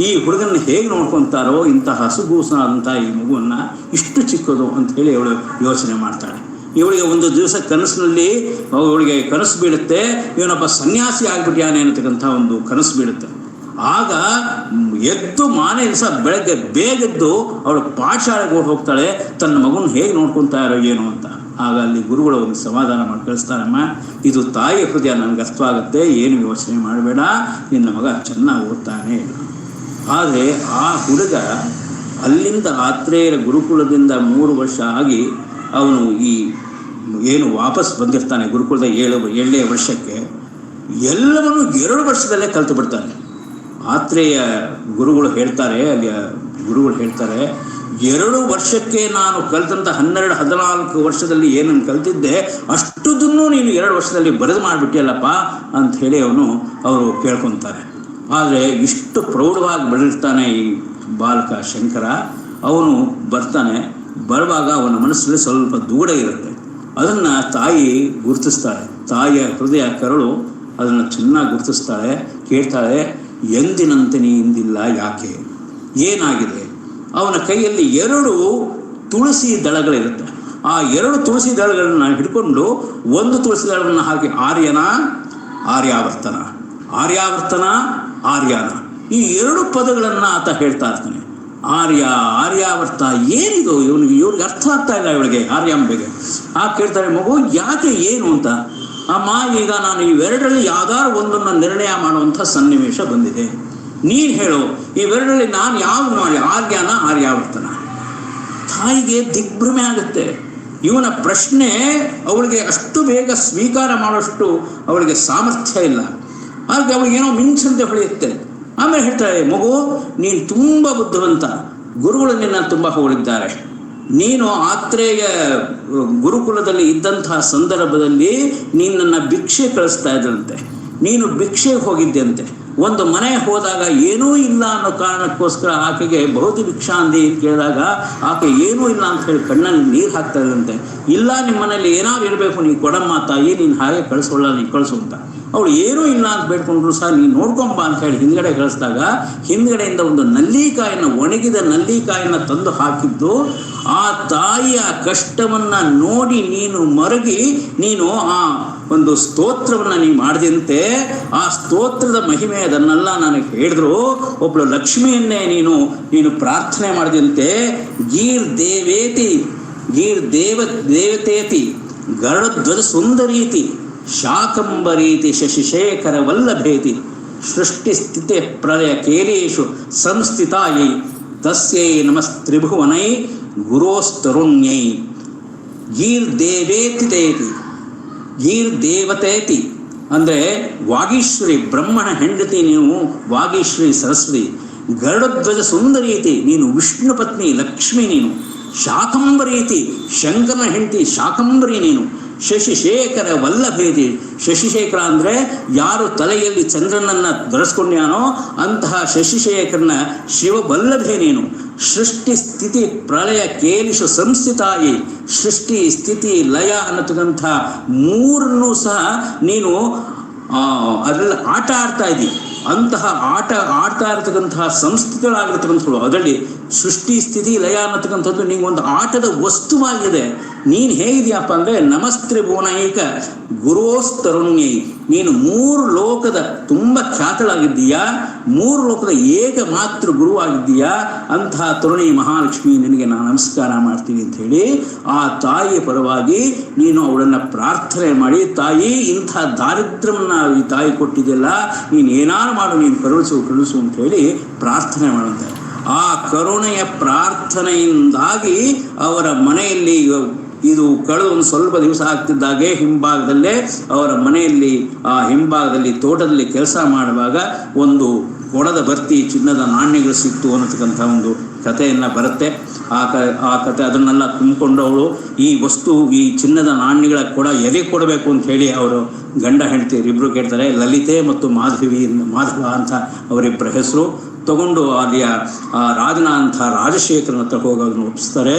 Speaker 2: ಈ ಹುಡುಗನ ಹೇಗೆ ನೋಡ್ಕೊತಾರೋ ಇಂಥ ಹಸುಗೂಸಾದಂಥ ಈ ಮಗುವನ್ನು, ಇಷ್ಟು ಚಿಕ್ಕದು ಅಂತ ಹೇಳಿ ಅವಳು ಯೋಚನೆ ಮಾಡ್ತಾಳೆ. ಇವಳಿಗೆ ಒಂದು ದಿವಸ ಕನಸಿನಲ್ಲಿ ಅವಳಿಗೆ ಕನಸು ಬೀಳುತ್ತೆ, ಇವನೊಬ್ಬ ಸನ್ಯಾಸಿ ಆಗ್ಬಿಟ್ಯಾನೆ ಅನ್ನತಕ್ಕಂಥ ಒಂದು ಕನಸು ಬೀಳುತ್ತೆ. ಆಗ ಎದ್ದು ಮಾನೇ ದಿವಸ ಬೆಳಗ್ಗೆ ಬೇಗೆದ್ದು ಅವಳು ಪಾಠಶಾಲೆಗೆ ಹೋಗ್ತಾಳೆ, ತನ್ನ ಮಗುನ ಹೇಗೆ ನೋಡ್ಕೊತಾ ಇರೋ ಏನು ಅಂತ. ಆಗ ಅಲ್ಲಿ ಗುರುಗಳು ಒಂದು ಸಮಾಧಾನ ಮಾಡಿ ಕಳಿಸ್ತಾರಮ್ಮ, ಇದು ತಾಯಿಯ ಹೃದಯ ನನಗೆ ಅರ್ಥವಾಗುತ್ತೆ, ಏನು ಯೋಚನೆ ಮಾಡಬೇಡ, ನಿನ್ನ ಮಗ ಚೆನ್ನಾಗಿ ಓದ್ತಾನೆ. ಆದರೆ ಆ ಹುಡುಗ ಅಲ್ಲಿಂದ ಆತ್ರೇಯರ ಗುರುಕುಲದಿಂದ 3 ವರ್ಷ ಆಗಿ ಅವನು ಈ ಏನು ವಾಪಸ್ ಬಂದಿರ್ತಾನೆ ಗುರುಕುಲದ 7ನೇ ವರ್ಷಕ್ಕೆ, ಎಲ್ಲವನ್ನೂ 2 ವರ್ಷದಲ್ಲೇ ಕಲ್ತು ಬಿಡ್ತಾನೆ. ಆತ್ರೇಯ ಗುರುಗಳು ಹೇಳ್ತಾರೆ, ಅಲ್ಲಿ ಗುರುಗಳು ಹೇಳ್ತಾರೆ, 2 ವರ್ಷಕ್ಕೆ ನಾನು ಕಲ್ತಂಥ 12-14 ವರ್ಷದಲ್ಲಿ ಏನನ್ನು ಕಲ್ತಿದ್ದೆ ಅಷ್ಟುದನ್ನು ನೀನು 2 ವರ್ಷದಲ್ಲಿ ಬರೆದು ಮಾಡಿಬಿಟ್ಟಿಯಲ್ಲಪ್ಪ ಅಂತ ಹೇಳಿ ಅವರು ಕೇಳ್ಕೊತಾರೆ. ಆದರೆ ಇಷ್ಟು ಪ್ರೌಢವಾಗಿ ಬೆಳೆದಿರ್ತಾನೆ ಈ ಬಾಲಕ ಶಂಕರ. ಅವನು ಬರ್ತಾನೆ, ಬರುವಾಗ ಅವನ ಮನಸ್ಸಲ್ಲಿ ಸ್ವಲ್ಪ ದೂರ ಇರುತ್ತೆ. ಅದನ್ನು ತಾಯಿ ಗುರುತಿಸ್ತಾಳೆ, ತಾಯಿಯ ಹೃದಯ ಕರಳು ಅದನ್ನು ಚೆನ್ನಾಗಿ ಗುರುತಿಸ್ತಾಳೆ. ಕೇಳ್ತಾಳೆ, ಎಂದಿನಂತೆ ನೀ ಇಂದಿಲ್ಲ ಯಾಕೆ, ಏನಾಗಿದೆ? ಅವನ ಕೈಯಲ್ಲಿ 2 ತುಳಸಿ ದಳಗಳಿರುತ್ತೆ. ಆ 2 ತುಳಸಿ ದಳಗಳನ್ನು ಹಿಡ್ಕೊಂಡು ಒಂದು ತುಳಸಿ ದಳವನ್ನು ಹಾಕಿ ಆರ್ಯಾವರ್ತನ, ಆರ್ಯಾವರ್ತನ, ಆರ್ಯಾನ, ಈ 2 ಪದಗಳನ್ನು ಆತ ಹೇಳ್ತಾ ಇರ್ತಾನೆ. ಆರ್ಯಾವರ್ತ ಏನಿದು, ಇವ್ರಿಗೆ ಅರ್ಥ ಆಗ್ತಾ ಇಲ್ಲ ಇವಳಿಗೆ, ಆರ್ಯಾಂಬೆಗೆ. ಕೇಳ್ತಾರೆ, ಮಗು ಯಾಕೆ ಏನು ಅಂತ. ಅಮ್ಮ, ಈಗ ನಾನು ಇವೆರಡರಲ್ಲಿ ಯಾವ್ದಾದ್ರು ಒಂದನ್ನು ನಿರ್ಣಯ ಮಾಡುವಂಥ ಸನ್ನಿವೇಶ ಬಂದಿದೆ, ನೀನು ಹೇಳು, ಇವೆರಡರಲ್ಲಿ ನಾನು ಯಾವ್ದು ಮಾಡಿ, ಆರ್ಯಾನ ಆರ್ಯಾವರ್ತನ? ತಾಯಿಗೆ ದಿಗ್ಭ್ರಮೆ ಆಗುತ್ತೆ. ಇವನ ಪ್ರಶ್ನೆ ಅವಳಿಗೆ ಅಷ್ಟು ಬೇಗ ಸ್ವೀಕಾರ ಮಾಡೋಷ್ಟು ಅವಳಿಗೆ ಸಾಮರ್ಥ್ಯ ಇಲ್ಲ. ಹಾಗೆ ಅವಳಿಗೇನೋ ಮಿಂಚಂತೆ ಹೊಳೆಯುತ್ತೆ. ಆಮೇಲೆ ಹೇಳ್ತಾಳೆ, ಮಗು ನೀನು ತುಂಬ ಬುದ್ಧಿವಂತ, ಗುರುಗಳು ನಿನ್ನ ತುಂಬ ಹೊಗಳಿದ್ದಾರೆ. ನೀನು ಆತ್ರೇಯ ಗುರುಕುಲದಲ್ಲಿ ಇದ್ದಂತಹ ಸಂದರ್ಭದಲ್ಲಿ ನಿನ್ನನ್ನು ಭಿಕ್ಷೆ ಕಳಿಸ್ತಾ ಇದ್ದಂತೆ, ನೀನು ಭಿಕ್ಷೆಗೆ ಹೋಗಿದ್ದಂತೆ. ಒಂದು ಮನೆ ಹೋದಾಗ ಏನೂ ಇಲ್ಲ ಅನ್ನೋ ಕಾರಣಕ್ಕೋಸ್ಕರ ಆಕೆಗೆ ಬಹುತಿ ಭಿಕ್ಷಾ ಅಂದಿ ಕೇಳಿದಾಗ ಆಕೆ ಏನೂ ಇಲ್ಲ ಅಂತ ಹೇಳಿ ಕಣ್ಣಲ್ಲಿ ನೀರು ಹಾಕ್ತಾ ಇದ್ದಂತೆ. ಇಲ್ಲ, ನಿಮ್ಮ ಮನೇಲಿ ಏನಾದ್ರು ಇರಬೇಕು, ನೀನು ಕೊಡಮ್ಮ ತಾಯಿ, ನೀನು ಹಾಗೆ ಕಳಿಸೋಲ್ಲ, ನೀನು ಕಳಿಸು ಅಂತ. ಅವಳು ಏನೂ ಇಲ್ಲ ಅಂತ ಬೇಡ್ಕೊಂಡ್ರು ಸಹ ನೀನು ನೋಡ್ಕೊಂಬ ಅಂತ ಹೇಳಿ ಹಿಂದ್ಗಡೆ ಕಳಿಸಿದಾಗ ಹಿಂದ್ಗಡೆಯಿಂದ ಒಂದು ನಲ್ಲಿಕಾಯನ್ನು, ಒಣಗಿದ ನಲ್ಲಿಕಾಯನ್ನು ತಂದು ಹಾಕಿದ್ದು. ಆ ತಾಯಿಯ ಕಷ್ಟವನ್ನು ನೋಡಿ ನೀನು ಮರಗಿ ನೀನು ಆ ಒಂದು ಸ್ತೋತ್ರವನ್ನು ನೀನು ಮಾಡಿದಂತೆ, ಆ ಸ್ತೋತ್ರದ ಮಹಿಮೆ ಅದನ್ನೆಲ್ಲ ನನಗೆ ಹೇಳಿದ್ರು. ಒಬ್ಬಳು ಲಕ್ಷ್ಮಿಯನ್ನೇ ನೀನು ಪ್ರಾರ್ಥನೆ ಮಾಡಿದಂತೆ. ದೇವತೇತಿ ಗರುಡಧ್ವಜ ಸುಂದರೀತಿ ಶಾಕಂಬರೀತಿ ಶಶಿಶೇಖರ ವಲ್ಲಭೇತಿ ಸೃಷ್ಟಿ ಸ್ಥಿತಿ ಪ್ರಳಯ ಕೇಲೇಶು ಸಂಸ್ಥಿತಾಯೈ ತಸ್ಯೈ ನಮಸ್ತ್ರಿಭುವನೈ ಗುರೋಸ್ತರುಣ್ಯೈ. ಗೀರ್ದೇವತೇತಿ ಅಂದರೆ ವಾಗೀಶ್ವರಿ, ಬ್ರಹ್ಮಣ ಹೆಂಡತಿ ನೀವು ವಾಗೀಶ್ವರಿ ಸರಸ್ವತಿ. ಗರುಡಧ್ವಜ ಸುಂದರೀತಿ, ನೀನು ವಿಷ್ಣು ಪತ್ನಿ ಲಕ್ಷ್ಮಿ. ನೀನು ಶಾಕಂಬರೀತಿ, ಶಂಕರನ ಹೆಂಡತಿ ಶಾಕಂಬರಿ. ನೀನು ಶಶಿಶೇಖರ ವಲ್ಲಭೇತಿ, ಶಶಿಶೇಖರ ಅಂದರೆ ಯಾರು ತಲೆಯಲ್ಲಿ ಚಂದ್ರನನ್ನು ಧರಿಸ್ಕೊಂಡ್ಯಾನೋ ಅಂತಹ ಶಶಿಶೇಖರನ ಶಿವವಲ್ಲಭೆ ನೀನು. ಸೃಷ್ಟಿ ಸ್ಥಿತಿ ಪ್ರಳಯ ಕೇಲಿಶು ಸಂಸ್ಥಿತಾಯಿ, ಸೃಷ್ಟಿ ಸ್ಥಿತಿ ಲಯ ಅನ್ನತಕ್ಕಂಥ 3 ಸಹ ನೀನು ಅದರಲ್ಲಿ ಆಟ ಆಡ್ತಾ ಇದ್ದೀವಿ. ಅಂತಹ ಆಡ್ತಾ ಇರತಕ್ಕಂತಹ ಸಂಸ್ಥೆಗಳಾಗಿರ್ತಕ್ಕಂಥದ್ದು, ಅದರಲ್ಲಿ ಸೃಷ್ಟಿ ಸ್ಥಿತಿ ಲಯ ಅನ್ನತಕ್ಕಂಥದ್ದು ನಿಂಗೊಂದು ಆಟದ ವಸ್ತುವಾಗಿದೆ. ನೀನು ಹೇಗಿದೆಯಪ್ಪ ಅಂದರೆ ನಮಸ್ತ್ರಿಭುವನೈಕ ಗುರೋಸ್ತರುಣ್ಯೈ, ನೀನು 3 ಲೋಕದ ತುಂಬ ಖ್ಯಾತಳಾಗಿದ್ದೀಯಾ, 3 ಲೋಕದ ಏಕಮಾತ್ರ ಗುರುವಾಗಿದ್ದೀಯಾ. ಅಂತಹ ತರುಣಿ ಮಹಾಲಕ್ಷ್ಮಿ, ನಿನಗೆ ನಾನು ನಮಸ್ಕಾರ ಮಾಡ್ತೀನಿ ಅಂತ ಹೇಳಿ ಆ ತಾಯಿಯ ಪರವಾಗಿ ನೀನು ಅವಳನ್ನು ಪ್ರಾರ್ಥನೆ ಮಾಡಿ, ತಾಯಿ ಇಂಥ ದಾರಿದ್ರ್ಯವನ್ನು ಈ ತಾಯಿ ಕೊಟ್ಟಿದೆಯಲ್ಲ, ನೀನು ಏನಾರು ಮಾಡು, ನೀನು ಕರುಣಿಸು ಅಂತ ಹೇಳಿ ಪ್ರಾರ್ಥನೆ ಮಾಡುವಂತೆ. ಆ ಕರುಣೆಯ ಪ್ರಾರ್ಥನೆಯಿಂದಾಗಿ ಅವರ ಮನೆಯಲ್ಲಿ ಇದು ಕಳೆದು ಒಂದು ಸ್ವಲ್ಪ ದಿವಸ ಆಗ್ತಿದ್ದಾಗೆ ಹಿಂಭಾಗದಲ್ಲೇ ಅವರ ಮನೆಯಲ್ಲಿ ಆ ಹಿಂಭಾಗದಲ್ಲಿ ತೋಟದಲ್ಲಿ ಕೆಲಸ ಮಾಡುವಾಗ ಒಂದು ಕೊಡದ ಭರ್ತಿ ಚಿನ್ನದ ನಾಣ್ಯಗಳು ಸಿಕ್ತು ಅನ್ನತಕ್ಕಂಥ ಒಂದು ಕಥೆಯನ್ನು ಬರುತ್ತೆ. ಆ ಕಥೆ ಅದನ್ನೆಲ್ಲ ತುಂಬಿಕೊಂಡು ಅವಳು ಈ ವಸ್ತು ಈ ಚಿನ್ನದ ನಾಣ್ಯಗಳ ಕೊಡ ಎದೆ ಕೊಡಬೇಕು ಅಂತ ಹೇಳಿ ಅವರು ಗಂಡ ಹೆಂಡತಿಯರಿಬ್ಬರು ಕೇಳ್ತಾರೆ. ಲಲಿತೆ ಮತ್ತು ಮಾಧವ ಅಂತ ಅವರಿಬ್ಬರ ಹೆಸರು ತಗೊಂಡು ಅಲ್ಲಿಯ ರಾಜನ ಅಂತ ರಾಜಶೇಖರನ ಹತ್ರ ಹೋಗಿ ಅದನ್ನು ಒಪ್ಪಿಸ್ತಾರೆ.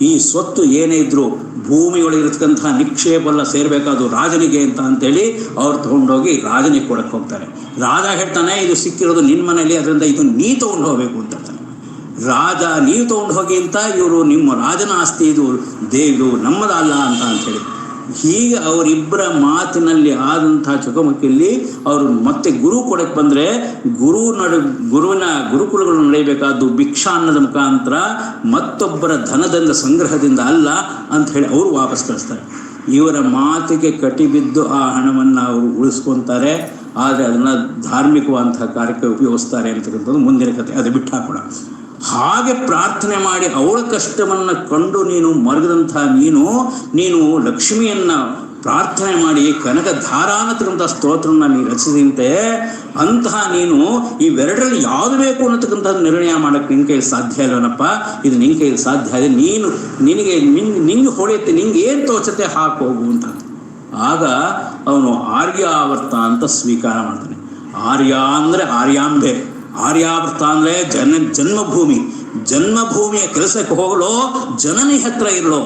Speaker 2: ಈ ಸ್ವತ್ತು ಏನೇ ಇದ್ರು ಭೂಮಿಯೊಳಗಿರತಕ್ಕಂಥ ನಿಕ್ಷೇಪ ಎಲ್ಲ ಸೇರಬೇಕಾದ್ರು ರಾಜನಿಗೆ ಅಂತೇಳಿ ಅವ್ರು ತಗೊಂಡೋಗಿ ರಾಜನಿಗೆ ಕೊಡಕ್ಕೆ ಹೋಗ್ತಾರೆ. ರಾಜ ಹೇಳ್ತಾನೆ, ಇದು ಸಿಕ್ಕಿರೋದು ನಿನ್ನ ಮನೇಲಿ, ಅದರಿಂದ ಇದು ನೀ ತಗೊಂಡು ಹೋಗ್ಬೇಕು ಅಂತ ಹೇಳ್ತಾನೆ. ರಾಜ ನೀವು ತಗೊಂಡು ಹೋಗಿ ಅಂತ, ಇವರು ನಿಮ್ಮ ರಾಜನ ಆಸ್ತಿ, ಇದು ದೇವರು ನಮ್ಮದಲ್ಲ ಅಂತೇಳಿ. ಹೀಗೆ ಅವರಿಬ್ಬರ ಮಾತಿನಲ್ಲಿ ಆದಂಥ ಚಕಮಕಿಯಲ್ಲಿ ಅವರು ಮತ್ತೆ ಗುರು ಕೊಡಕ್ಕೆ ಬಂದರೆ ಗುರುವಿನ ಗುರುಕುಲಗಳು ನಡೆಯಬೇಕಾದ್ದು ಭಿಕ್ಷಾ ಅನ್ನದ ಮುಖಾಂತರ, ಮತ್ತೊಬ್ಬರ ಧನದಿಂದ ಸಂಗ್ರಹದಿಂದ ಅಲ್ಲ ಅಂತ ಹೇಳಿ ಅವರು ವಾಪಸ್ ಕಳಿಸ್ತಾರೆ. ಇವರ ಮಾತಿಗೆ ಕಟಿಬಿದ್ದು ಆ ಹಣವನ್ನು ಅವರು ಉಳಿಸ್ಕೊತಾರೆ. ಆದರೆ ಅದನ್ನು ಧಾರ್ಮಿಕವಾದಂತಹ ಕಾರ್ಯಕ್ಕೆ ಉಪಯೋಗಿಸ್ತಾರೆ ಅಂತಕ್ಕಂಥದ್ದು ಮುಂದಿನ ಕಥೆ, ಅದು ಬಿಟ್ಟು ಹಾಕೋಣ. ಹಾಗೆ ಪ್ರಾರ್ಥನೆ ಮಾಡಿ ಅವಳ ಕಷ್ಟವನ್ನು ಕಂಡು ನೀನು ಮರಗದಂಥ ನೀನು ಲಕ್ಷ್ಮಿಯನ್ನು ಪ್ರಾರ್ಥನೆ ಮಾಡಿ ಕನಕ ಧಾರಾನತಕ್ಕಂಥ ಸ್ತೋತ್ರವನ್ನು ನೀನು ರಚಿಸಿದಂತೆ, ಅಂತಹ ನೀನು ಇವೆರಡರಲ್ಲಿ ಯಾವುದು ಬೇಕು ಅನ್ನತಕ್ಕಂಥದ್ದು ನಿರ್ಣಯ ಮಾಡೋಕ್ಕೆ ನಿನ್ನ ಕೈಯಲ್ಲಿ ಸಾಧ್ಯ ಇಲ್ಲವನಪ್ಪ, ಇದು ನಿನ್ನ ಕೈಯಲ್ಲಿ ಸಾಧ್ಯ ಇದೆ, ನಿಂಗೆ ಹೊಳೆಯುತ್ತೆ, ನಿಂಗೆ ಏನು ತೋಚತೆ ಹಾಕೋಗು ಅಂತ. ಆಗ ಅವನು ಆರ್ಯಾವರ್ತ ಅಂತ ಸ್ವೀಕಾರ ಮಾಡ್ತಾನೆ. ಆರ್ಯ ಅಂದರೆ ಆರ್ಯಾಂಬೆ, ಆರ್ಯಾವರ್ತ ಅಂದರೆ ಜನ್ಮಭೂಮಿಯ ಕೆಲಸಕ್ಕೆ ಹೋಗಲು ಜನನಿ ಹತ್ರ ಇರಲು,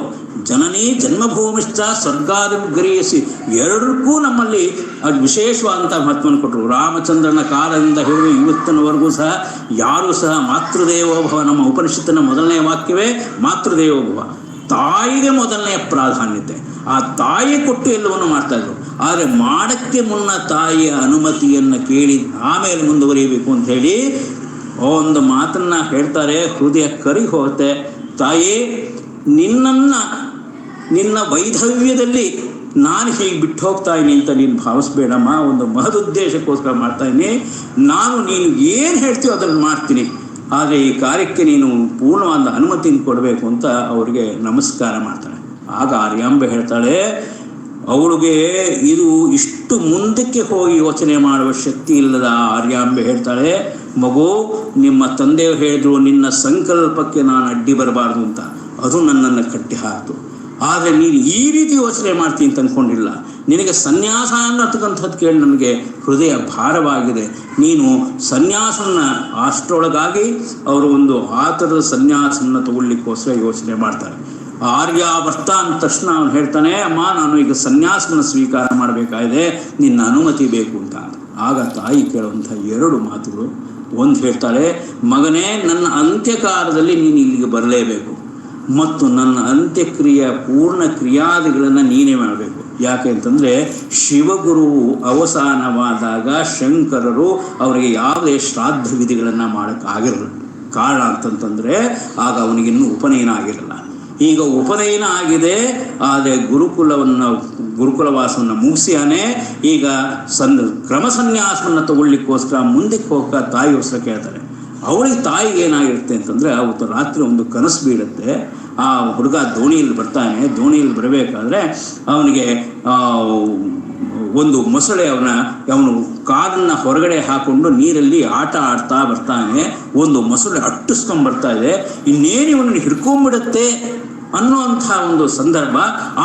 Speaker 2: ಜನನಿ ಜನ್ಮಭೂಮಿಶ್ಚ ಸ್ವರ್ಗಾದಿ ಗರಿಯಿಸಿ, ಎರಡಕ್ಕೂ ನಮ್ಮಲ್ಲಿ ಅದು ವಿಶೇಷವಾದಂಥ ಮಹತ್ವವನ್ನು ಕೊಟ್ಟರು. ರಾಮಚಂದ್ರನ ಕಾಲದಿಂದ ಹಿಡಿದು ಇವತ್ತಿನವರೆಗೂ ಸಹ ಯಾರೂ ಸಹ ಮಾತೃದೇವೋಭವ, ನಮ್ಮ ಉಪನಿಷತ್ತಿನ ಮೊದಲನೇ ವಾಕ್ಯವೇ ಮಾತೃದೇವೋಭವ, ತಾಯಿಗೆ ಮೊದಲನೆಯ ಪ್ರಾಧಾನ್ಯತೆ. ಆ ತಾಯಿ ಕೊಟ್ಟು ಎಲ್ಲವನ್ನು ಮಾಡ್ತಾಯಿದ್ರು. ಆದರೆ ಮಾಡೋಕ್ಕೆ ಮುನ್ನ ತಾಯಿಯ ಅನುಮತಿಯನ್ನು ಕೇಳಿ ಆಮೇಲೆ ಮುಂದುವರಿಯಬೇಕು ಅಂತ ಹೇಳಿ ಒಂದು ಮಾತನ್ನು ಹೇಳ್ತಾರೆ. ಹೃದಯ ಕರಗಿ ಹೋಗುತ್ತೆ. ತಾಯಿ, ನಿನ್ನ ವೈಧವ್ಯದಲ್ಲಿ ನಾನು ಹೀಗೆ ಬಿಟ್ಟು ಹೋಗ್ತಾ ಇದ್ದೀನಿ ಅಂತ ನೀನು ಭಾವಿಸ್ಬೇಡಮ್ಮ. ಒಂದು ಮಹದುದ್ದೇಶಕ್ಕೋಸ್ಕರ ಮಾಡ್ತಾಯಿದ್ದೀನಿ. ನೀನು ಏನು ಹೇಳ್ತೀವೋ ಅದನ್ನು ಮಾಡ್ತೀನಿ, ಆದರೆ ಈ ಕಾರ್ಯಕ್ಕೆ ನೀನು ಪೂರ್ಣವಾದ ಅನುಮತಿಯನ್ನು ಕೊಡಬೇಕು ಅಂತ ಅವರಿಗೆ ನಮಸ್ಕಾರ ಮಾಡ್ತಾಳೆ. ಆಗ ಆರ್ಯಾಂಬೆ ಹೇಳ್ತಾಳೆ, ಅವಳಿಗೆ ಇದು ಇಷ್ಟು ಮುಂದಕ್ಕೆ ಹೋಗಿ ಯೋಚನೆ ಮಾಡುವ ಶಕ್ತಿ ಇಲ್ಲದ ಆರ್ಯಾಂಬೆ ಹೇಳ್ತಾಳೆ, ಮಗು, ನಿಮ್ಮ ತಂದೆಯವರು ಹೇಳಿದ್ರು ನಿನ್ನ ಸಂಕಲ್ಪಕ್ಕೆ ನಾನು ಅಡ್ಡಿ ಬರಬಾರ್ದು ಅಂತ, ಅದು ನನ್ನನ್ನು ಕಟ್ಟಿ ಹಾಕಿತು. ಆದರೆ ನೀನು ಈ ರೀತಿ ಯೋಚನೆ ಮಾಡ್ತೀನಿ ಅಂತ ಅಂದ್ಕೊಂಡಿಲ್ಲ. ನಿನಗೆ ಸನ್ಯಾಸ ಅನ್ನತಕ್ಕಂಥದ್ದು ಕೇಳಿ ನನಗೆ ಹೃದಯ ಭಾರವಾಗಿದೆ. ನೀನು ಸನ್ಯಾಸನ ಅಷ್ಟರೊಳಗಾಗಿ ಅವರು ಒಂದು ಆತರದ ಸನ್ಯಾಸನ ತಗೊಳ್ಳಿಕ್ಕೋಸ್ಕರ ಯೋಚನೆ ಮಾಡ್ತಾರೆ. ಆರ್ಯಾವರ್ತ ಅಂದ ತಕ್ಷಣ ಅವನು ಹೇಳ್ತಾನೆ, ಅಮ್ಮ, ನಾನು ಈಗ ಸನ್ಯಾಸನ ಸ್ವೀಕಾರ ಮಾಡಬೇಕಾಗಿದೆ, ನಿನ್ನ ಅನುಮತಿ ಬೇಕು ಅಂತ. ಆಗ ತಾಯಿ ಕೇಳುವಂಥ ಎರಡು ಮಾತುಗಳು. ಒಂದು ಹೇಳ್ತಾಳೆ, ಮಗನೇ, ನನ್ನ ಅಂತ್ಯಕಾಲದಲ್ಲಿ ನೀನು ಇಲ್ಲಿಗೆ ಬರಲೇಬೇಕು ಮತ್ತು ನನ್ನ ಅಂತ್ಯಕ್ರಿಯೆ ಪೂರ್ಣ ಕ್ರಿಯಾದಿಗಳನ್ನು ನೀನೇ ಮಾಡಬೇಕು. ಯಾಕೆ ಅಂತಂದರೆ ಶಿವಗುರುವು ಅವಸಾನವಾದಾಗ ಶಂಕರರು ಅವರಿಗೆ ಯಾವುದೇ ಶ್ರಾದ್ದ ವಿಧಿಗಳನ್ನು ಮಾಡೋಕ್ಕಾಗಿರಲ್ಲ. ಕಾರಣ ಅಂತಂತಂದರೆ ಆಗ ಅವನಿಗಿನ್ನೂ ಉಪನಯನ ಆಗಿರಲ್ಲ. ಈಗ ಉಪನಯನ ಆಗಿದೆ, ಆದರೆ ಗುರುಕುಲವಾಸವನ್ನು ಮುಗಿಸಿಯಾನೆ. ಈಗ ಕ್ರಮ ಸನ್ಯಾಸವನ್ನು ತಗೊಳ್ಳಿಕ್ಕೋಸ್ಕರ ಮುಂದಕ್ಕೆ ಹೋಗ್ತಾ ತಾಯಿಗೋಸ್ಕರ ಕೇಳ್ತಾರೆ. ಅವಳಿಗೆ ತಾಯಿಗೆ ಏನಾಗಿರುತ್ತೆ ಅಂತಂದರೆ, ಅವತ್ತು ರಾತ್ರಿ ಒಂದು ಕನಸು ಬೀಳುತ್ತೆ. ಆ ಹುಡುಗ ದೋಣಿಯಲ್ಲಿ ಬರ್ತಾನೆ. ದೋಣಿಯಲ್ಲಿ ಬರಬೇಕಾದ್ರೆ ಅವನಿಗೆ ಒಂದು ಮೊಸಳೆ ಅವನು ಕಾಲನ್ನು ಹೊರಗಡೆ ಹಾಕೊಂಡು ನೀರಲ್ಲಿ ಆಟ ಆಡ್ತಾ ಬರ್ತಾನೆ. ಒಂದು ಮೊಸಳೆ ಅಟ್ಟಿಸ್ಕೊಂಡ್ಬರ್ತಾ ಇದೆ. ಇನ್ನೇನು ಇವನನ್ನು ಹಿಡ್ಕೊಂಡ್ಬಿಡುತ್ತೆ ಅನ್ನುವಂಥ ಒಂದು ಸಂದರ್ಭ.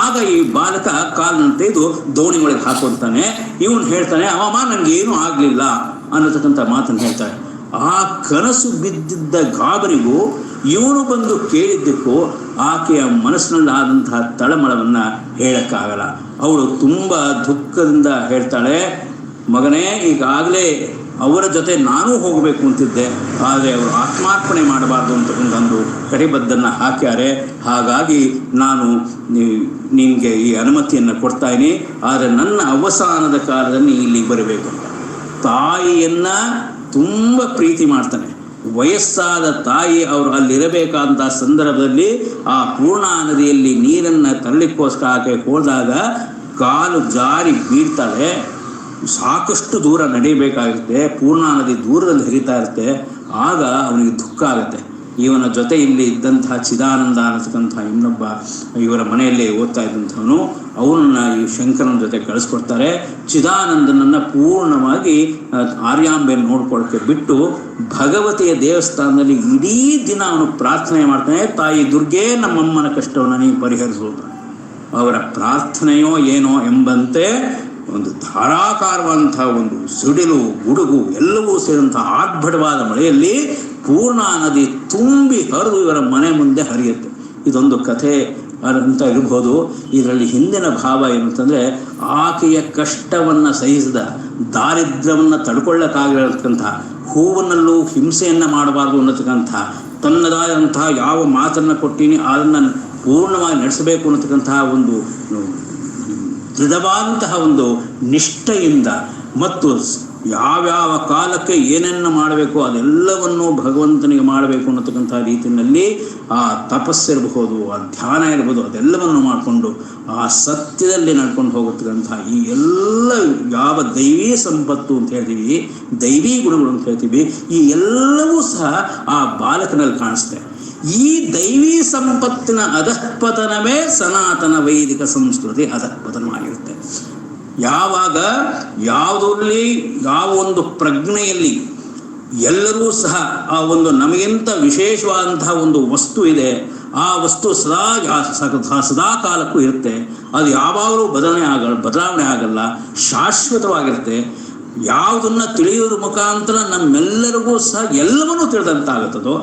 Speaker 2: ಆಗ ಈ ಬಾಲಕ ಕಾಲನ್ನು ತೆಗೆದು ದೋಣಿ ಒಳಗೆ ಹಾಕೊಳ್ತಾನೆ. ಇವನು ಹೇಳ್ತಾನೆ, ಅವಮ್ಮ, ನನಗೇನೂ ಆಗಲಿಲ್ಲ ಅನ್ನತಕ್ಕಂಥ ಮಾತನ್ನು ಹೇಳ್ತಾನೆ. ಆ ಕನಸು ಬಿದ್ದಿದ್ದ ಗಾಬರಿಗೂ ಇವನು ಬಂದು ಕೇಳಿದ್ದಕ್ಕೂ ಆಕೆಯ ಮನಸ್ಸಿನಲ್ಲಿ ಆದಂತಹ ತಳಮಳವನ್ನು ಹೇಳಕ್ಕಾಗಲ್ಲ. ಅವಳು ತುಂಬ ದುಃಖದಿಂದ ಹೇಳ್ತಾಳೆ, ಮಗನೇ, ಈಗಾಗಲೇ ಅವರ ಜೊತೆ ನಾನೂ ಹೋಗಬೇಕು ಅಂತಿದ್ದೆ, ಆದರೆ ಅವರು ಆತ್ಮಾರ್ಪಣೆ ಮಾಡಬಾರ್ದು ಅಂತ ಒಂದು ಕಟಿಬದ್ದನ್ನು ಹಾಕ್ಯಾರೆ. ಹಾಗಾಗಿ ನಾನು ನಿನಗೆ ಈ ಅನುಮತಿಯನ್ನು ಕೊಡ್ತಾಯಿನಿ, ಆದರೆ ನನ್ನ ಅವಸಾನದ ಕಾಲದಲ್ಲಿ ಇಲ್ಲಿಗೆ ಬರಬೇಕು. ತಾಯಿಯನ್ನು ತುಂಬ ಪ್ರೀತಿ ಮಾಡ್ತಾನೆ. ವಯಸ್ಸಾದ ತಾಯಿ ಅವರು ಅಲ್ಲಿರಬೇಕಾದಂಥ ಸಂದರ್ಭದಲ್ಲಿ ಆ ಪೂರ್ಣಾ ನದಿಯಲ್ಲಿ ನೀರನ್ನು ತರಲಿಕ್ಕೋಸ್ಕರ ಆಕೆ ಹೋದಾಗ ಕಾಲು ಜಾರಿ ಬೀಳ್ತಾಳೆ. ಸಾಕಷ್ಟು ದೂರ ನಡೀಬೇಕಾಗುತ್ತೆ. ಪೂರ್ಣಾ ನದಿ ದೂರದಲ್ಲಿ ಹರಿತಾ ಇರುತ್ತೆ. ಆಗ ಅವನಿಗೆ ದುಃಖ ಆಗುತ್ತೆ. ಇವನ ಜೊತೆ ಇಲ್ಲಿ ಇದ್ದಂತಹ ಚಿದಾನಂದ ಅನ್ನತಕ್ಕಂಥ ಇನ್ನೊಬ್ಬ ಇವರ ಮನೆಯಲ್ಲಿ ಓದ್ತಾ ಇದ್ದಂಥವನು, ಅವನನ್ನ ಈ ಶಂಕರನ ಜೊತೆ ಕಳಿಸ್ಕೊಡ್ತಾರೆ. ಚಿದಾನಂದನನ್ನು ಪೂರ್ಣವಾಗಿ ಆರ್ಯಾಂಬೆಯನ್ನು ನೋಡ್ಕೊಳ್ಳೋಕ್ಕೆ ಬಿಟ್ಟು ಭಗವತಿಯ ದೇವಸ್ಥಾನದಲ್ಲಿ ಇಡೀ ದಿನ ಅವನು ಪ್ರಾರ್ಥನೆ ಮಾಡ್ತಾನೆ, ತಾಯಿ ದುರ್ಗೆ ನಮ್ಮಮ್ಮನ ಕಷ್ಟವನ್ನು ನೀವು ಪರಿಹರಿಸುವುದು. ಅವರ ಪ್ರಾರ್ಥನೆಯೋ ಏನೋ ಎಂಬಂತೆ ಒಂದು ಧಾರಾಕಾರವಾದಂಥ ಒಂದು ಸಿಡಿಲು ಗುಡುಗು ಎಲ್ಲವೂ ಸೇರಿದಂಥ ಆರ್ಭಟವಾದ ಮಳೆಯಲ್ಲಿ ಪೂರ್ಣಾ ನದಿ ತುಂಬಿ ಹರಿದು ಇವರ ಮನೆ ಮುಂದೆ ಹರಿಯುತ್ತೆ. ಇದೊಂದು ಕಥೆ ಅಂತ ಇರ್ಬೋದು. ಇದರಲ್ಲಿ ಹಿಂದಿನ ಭಾವ ಏನಂತಂದರೆ, ಆಕೆಯ ಕಷ್ಟವನ್ನು ಸಹಿಸಿದ, ದಾರಿದ್ರ್ಯವನ್ನು ತಡ್ಕೊಳ್ಳೋಕ್ಕಾಗಿರತಕ್ಕಂಥ, ಹೂವಿನಲ್ಲೂ ಹಿಂಸೆಯನ್ನು ಮಾಡಬಾರ್ದು ಅನ್ನತಕ್ಕಂಥ, ತನ್ನದಾದಂತಹ ಯಾವ ಮಾತನ್ನು ಕೊಟ್ಟಿನಿ ಅದನ್ನು ಪೂರ್ಣವಾಗಿ ನಡೆಸಬೇಕು ಅನ್ನತಕ್ಕಂತಹ ಒಂದು ದೃಢವಾದಂತಹ ಒಂದು ನಿಷ್ಠೆಯಿಂದ ಮತ್ತು ಯಾವ್ಯಾವ ಕಾಲಕ್ಕೆ ಏನನ್ನು ಮಾಡಬೇಕು ಅದೆಲ್ಲವನ್ನು ಭಗವಂತನಿಗೆ ಮಾಡಬೇಕು ಅನ್ನತಕ್ಕಂಥ ರೀತಿಯಲ್ಲಿ ಆ ತಪಸ್ಸಿರಬಹುದು, ಆ ಧ್ಯಾನ ಇರಬಹುದು, ಅದೆಲ್ಲವನ್ನು ಮಾಡಿಕೊಂಡು ಆ ಸತ್ಯದಲ್ಲಿ ನಡ್ಕೊಂಡು ಹೋಗತಕ್ಕಂಥ ಈ ಎಲ್ಲ ಯಾವ ದೈವೀ ಸಂಪತ್ತು ಅಂತ ಹೇಳ್ತೀವಿ, ದೈವೀ ಗುಣಗಳು ಅಂತ ಹೇಳ್ತೀವಿ, ಈ ಎಲ್ಲವೂ ಸಹ ಆ ಬಾಲಕನಲ್ಲಿ ಕಾಣಿಸ್ತೆ. ಈ ದೈವೀ ಸಂಪತ್ತಿನ ಅಧಃಪತನವೇ ಸನಾತನ ವೈದಿಕ ಸಂಸ್ಕೃತಿ ಅಧಃಪತನವಾಗಿರುತ್ತೆ. ಯಾವಾಗ ಯಾವುದರಲ್ಲಿ ಯಾವ ಒಂದು ಪ್ರಜ್ಞೆಯಲ್ಲಿ ಎಲ್ಲರೂ ಸಹ ಆ ಒಂದು ನಮಗಿಂತ ವಿಶೇಷವಾದಂತಹ ಒಂದು ವಸ್ತು ಇದೆ, ಆ ವಸ್ತು ಸದಾ ಕಾಲಕ್ಕೂ ಇರುತ್ತೆ, ಅದು ಯಾವಾಗಲೂ ಬದಲಾವಣೆ ಆಗಲ್ಲ, ಶಾಶ್ವತವಾಗಿರುತ್ತೆ. ಯಾವುದನ್ನು ತಿಳಿಯೋದ್ರ ಮುಖಾಂತರ ನಮ್ಮೆಲ್ಲರಿಗೂ ಸಹ ಎಲ್ಲವನ್ನೂ ತಿಳಿದಂತಾಗುತ್ತದೋ,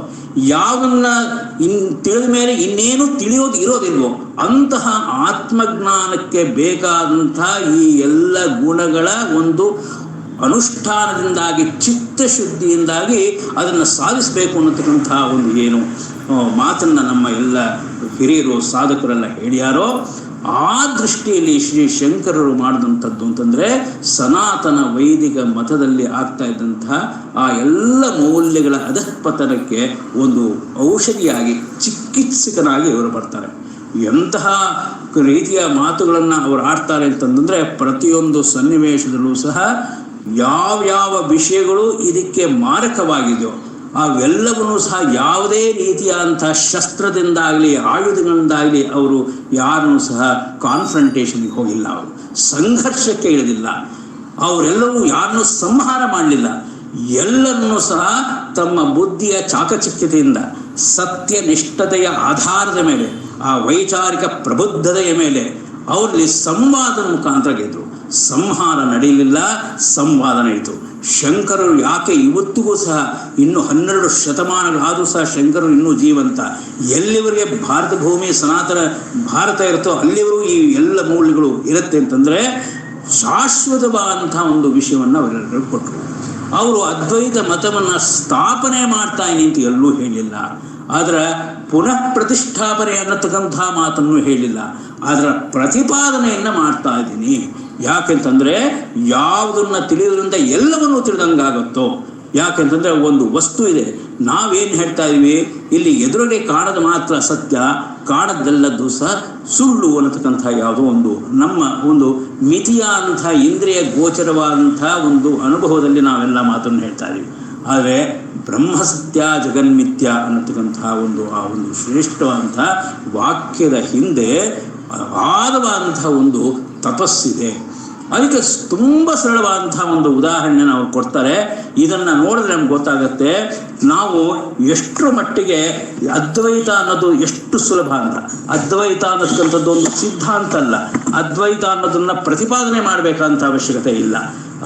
Speaker 2: ಯಾವುದನ್ನ ತಿಳಿದ ಮೇಲೆ ಇನ್ನೇನು ತಿಳಿಯೋದು ಇರೋದಿಲ್ವೋ ಅಂತಹ ಆತ್ಮಜ್ಞಾನಕ್ಕೆ ಬೇಕಾದಂಥ ಈ ಎಲ್ಲ ಗುಣಗಳ ಒಂದು ಅನುಷ್ಠಾನದಿಂದಾಗಿ, ಚಿತ್ತಶುದ್ಧಿಯಿಂದಾಗಿ ಅದನ್ನು ಸಾಧಿಸಬೇಕು ಅನ್ನತಕ್ಕಂಥ ಒಂದು ಏನು ಮಾತನ್ನು ನಮ್ಮ ಎಲ್ಲ ಹಿರಿಯರು ಸಾಧಕರೆಲ್ಲ ಹೇಳ್ಯಾರೋ, ಆ ದೃಷ್ಟಿಯಲ್ಲಿ ಶ್ರೀ ಶಂಕರರು ಮಾಡಿದಂಥದ್ದು ಅಂತಂದರೆ ಸನಾತನ ವೈದಿಕ ಮತದಲ್ಲಿ ಆಗ್ತಾ ಇದ್ದಂತಹ ಆ ಎಲ್ಲ ಮೌಲ್ಯಗಳ ಅಧಃಪತನಕ್ಕೆ ಒಂದು ಔಷಧಿಯಾಗಿ, ಚಿಕಿತ್ಸಕನಾಗಿ ಇವರು ಬರ್ತಾರೆ. ಎಂತಹ ರೀತಿಯ ಮಾತುಗಳನ್ನು ಅವರು ಆಡ್ತಾರೆ ಅಂತಂದರೆ, ಪ್ರತಿಯೊಂದು ಸನ್ನಿವೇಶದಲ್ಲೂ ಸಹ ಯಾವ್ಯಾವ ವಿಷಯಗಳು ಇದಕ್ಕೆ ಮಾರಕವಾಗಿದೆಯೋ ಅವೆಲ್ಲವನ್ನೂ ಸಹ ಯಾವುದೇ ರೀತಿಯಾದಂಥ ಶಸ್ತ್ರದಿಂದಾಗಲಿ ಆಯುಧಗಳಿಂದಾಗಲಿ ಅವರು ಯಾರನ್ನೂ ಸಹ ಕಾನ್ಫ್ರಂಟೇಷನ್ಗೆ ಹೋಗಿಲ್ಲ, ಅವರು ಸಂಘರ್ಷಕ್ಕೆ ಇಳಿದಿಲ್ಲ, ಅವರೆಲ್ಲವೂ ಯಾರನ್ನೂ ಸಂಹಾರ ಮಾಡಲಿಲ್ಲ. ಎಲ್ಲರನ್ನೂ ಸಹ ತಮ್ಮ ಬುದ್ಧಿಯ ಚಾಕಚಕ್ಯತೆಯಿಂದ, ಸತ್ಯನಿಷ್ಠತೆಯ ಆಧಾರದ ಮೇಲೆ, ಆ ವೈಚಾರಿಕ ಪ್ರಬುದ್ಧತೆಯ ಮೇಲೆ ಅವರಲ್ಲಿ ಸಂವಾದದ ಮುಖಾಂತರ ಗೆದ್ರು. ಸಂಹಾರ ನಡೆಯಲಿಲ್ಲ, ಸಂವಾದ ನಡೆಯಿತು. ಶಂಕರರು ಯಾಕೆ ಇವತ್ತಿಗೂ ಸಹ ಇನ್ನು 12 ಶತಮಾನಗಳಾದರೂ ಸಹ ಶಂಕರರು ಇನ್ನೂ ಜೀವಂತ, ಎಲ್ಲಿವರೆಗೆ ಭಾರತ ಭೂಮಿ ಸನಾತನ ಭಾರತ ಇರುತ್ತೋ ಅಲ್ಲಿವರೆಗೂ ಈ ಎಲ್ಲ ಮೌಲ್ಯಗಳು ಇರುತ್ತೆ ಅಂತಂದರೆ ಶಾಶ್ವತವಾದಂಥ ಒಂದು ವಿಷಯವನ್ನು ಅವರೆಲ್ಲರೂ ಕೊಟ್ಟರು. ಅವರು ಅದ್ವೈತ ಮತವನ್ನು ಸ್ಥಾಪನೆ ಮಾಡ್ತಾ ನಿಂತು ಎಲ್ಲೂ ಹೇಳಿಲ್ಲ, ಅದರ ಪುನಃ ಪ್ರತಿಷ್ಠಾಪನೆ ಅನ್ನತಕ್ಕಂಥ ಮಾತನ್ನು ಹೇಳಿಲ್ಲ, ಅದರ ಪ್ರತಿಪಾದನೆಯನ್ನು ಮಾಡ್ತಾ ಇದ್ದೀನಿ. ಯಾಕೆಂತಂದರೆ ಯಾವುದನ್ನು ತಿಳಿಯೋದ್ರಿಂದ ಎಲ್ಲವನ್ನೂ ತಿಳಿದಂಗಾಗುತ್ತೋ. ಯಾಕೆಂತಂದರೆ ಒಂದು ವಸ್ತು ಇದೆ, ನಾವೇನು ಹೇಳ್ತಾ ಇದ್ದೀವಿ, ಇಲ್ಲಿ ಎದುರಿಗೆ ಕಾಣದ ಮಾತ್ರ ಸತ್ಯ, ಕಾಣದೆಲ್ಲದ್ದು ಸಹ ಸುಳ್ಳು ಅನ್ನತಕ್ಕಂಥ ಯಾವುದೋ ಒಂದು ನಮ್ಮ ಒಂದು ಮಿತಿಯಾದಂಥ ಇಂದ್ರಿಯ ಗೋಚರವಾದಂಥ ಒಂದು ಅನುಭವದಲ್ಲಿ ನಾವೆಲ್ಲ ಮಾತನ್ನು ಹೇಳ್ತಾ ಇದ್ದೀವಿ. ಆದರೆ ಬ್ರಹ್ಮಸತ್ಯ ಜಗನ್ಮಿಥ್ಯ ಅನ್ನತಕ್ಕಂಥ ಆ ಒಂದು ಶ್ರೇಷ್ಠವಾದಂಥ ವಾಕ್ಯದ ಹಿಂದೆ ಅಗಾಧವಾದಂಥ ಒಂದು ತಪಸ್ಸಿದೆ. ಅದಕ್ಕೆ ತುಂಬ ಸರಳವಾದಂಥ ಒಂದು ಉದಾಹರಣೆ ನಾವು ಕೊಡ್ತಾರೆ. ಇದನ್ನು ನೋಡಿದ್ರೆ ನಮ್ಗೆ ಗೊತ್ತಾಗತ್ತೆ ನಾವು ಎಷ್ಟರ ಮಟ್ಟಿಗೆ ಅದ್ವೈತ ಅನ್ನೋದು ಎಷ್ಟು ಸುಲಭ ಅಂತ. ಅದ್ವೈತ ಅನ್ನತಕ್ಕಂಥದ್ದು ಒಂದು ಸಿದ್ಧಾಂತ ಅಲ್ಲ, ಅದ್ವೈತ ಅನ್ನೋದನ್ನು ಪ್ರತಿಪಾದನೆ ಮಾಡಬೇಕಂತ ಅವಶ್ಯಕತೆ ಇಲ್ಲ.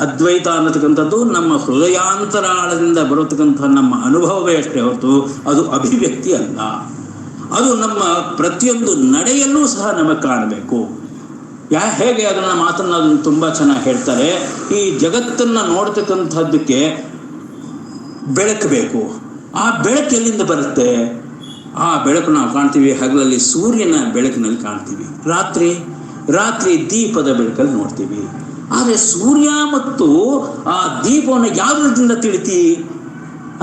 Speaker 2: ಅದ್ವೈತ ಅನ್ನತಕ್ಕಂಥದ್ದು ನಮ್ಮ ಹೃದಯಾಂತರಾಳದಿಂದ ಬರತಕ್ಕಂಥ ನಮ್ಮ ಅನುಭವವೇ ಅಷ್ಟೇ ಹೊರತು ಅದು ಅಭಿವ್ಯಕ್ತಿ ಅಲ್ಲ. ಅದು ನಮ್ಮ ಪ್ರತಿಯೊಂದು ನಡೆಯಲ್ಲೂ ಸಹ ನಮಗೆ ಕಾಣಬೇಕು. ಹೇಗೆ ಅದನ್ನು ತುಂಬ ಚೆನ್ನಾಗಿ ಹೇಳ್ತಾರೆ. ಈ ಜಗತ್ತನ್ನು ನೋಡ್ತಕ್ಕಂಥದ್ದಕ್ಕೆ ಬೆಳಕು ಬೇಕು. ಆ ಬೆಳಕು ಎಲ್ಲಿಂದ ಬರುತ್ತೆ? ಆ ಬೆಳಕು ನಾವು ಕಾಣ್ತೀವಿ ಹಗಲಲ್ಲಿ ಸೂರ್ಯನ ಬೆಳಕಿನಲ್ಲಿ ಕಾಣ್ತೀವಿ, ರಾತ್ರಿ ದೀಪದ ಬೆಳಕಲ್ಲಿ ನೋಡ್ತೀವಿ. ಆದರೆ ಸೂರ್ಯ ಮತ್ತು ಆ ದೀಪವನ್ನು ಯಾವ ರೀತಿಯಿಂದ ತಿಳಿತಿ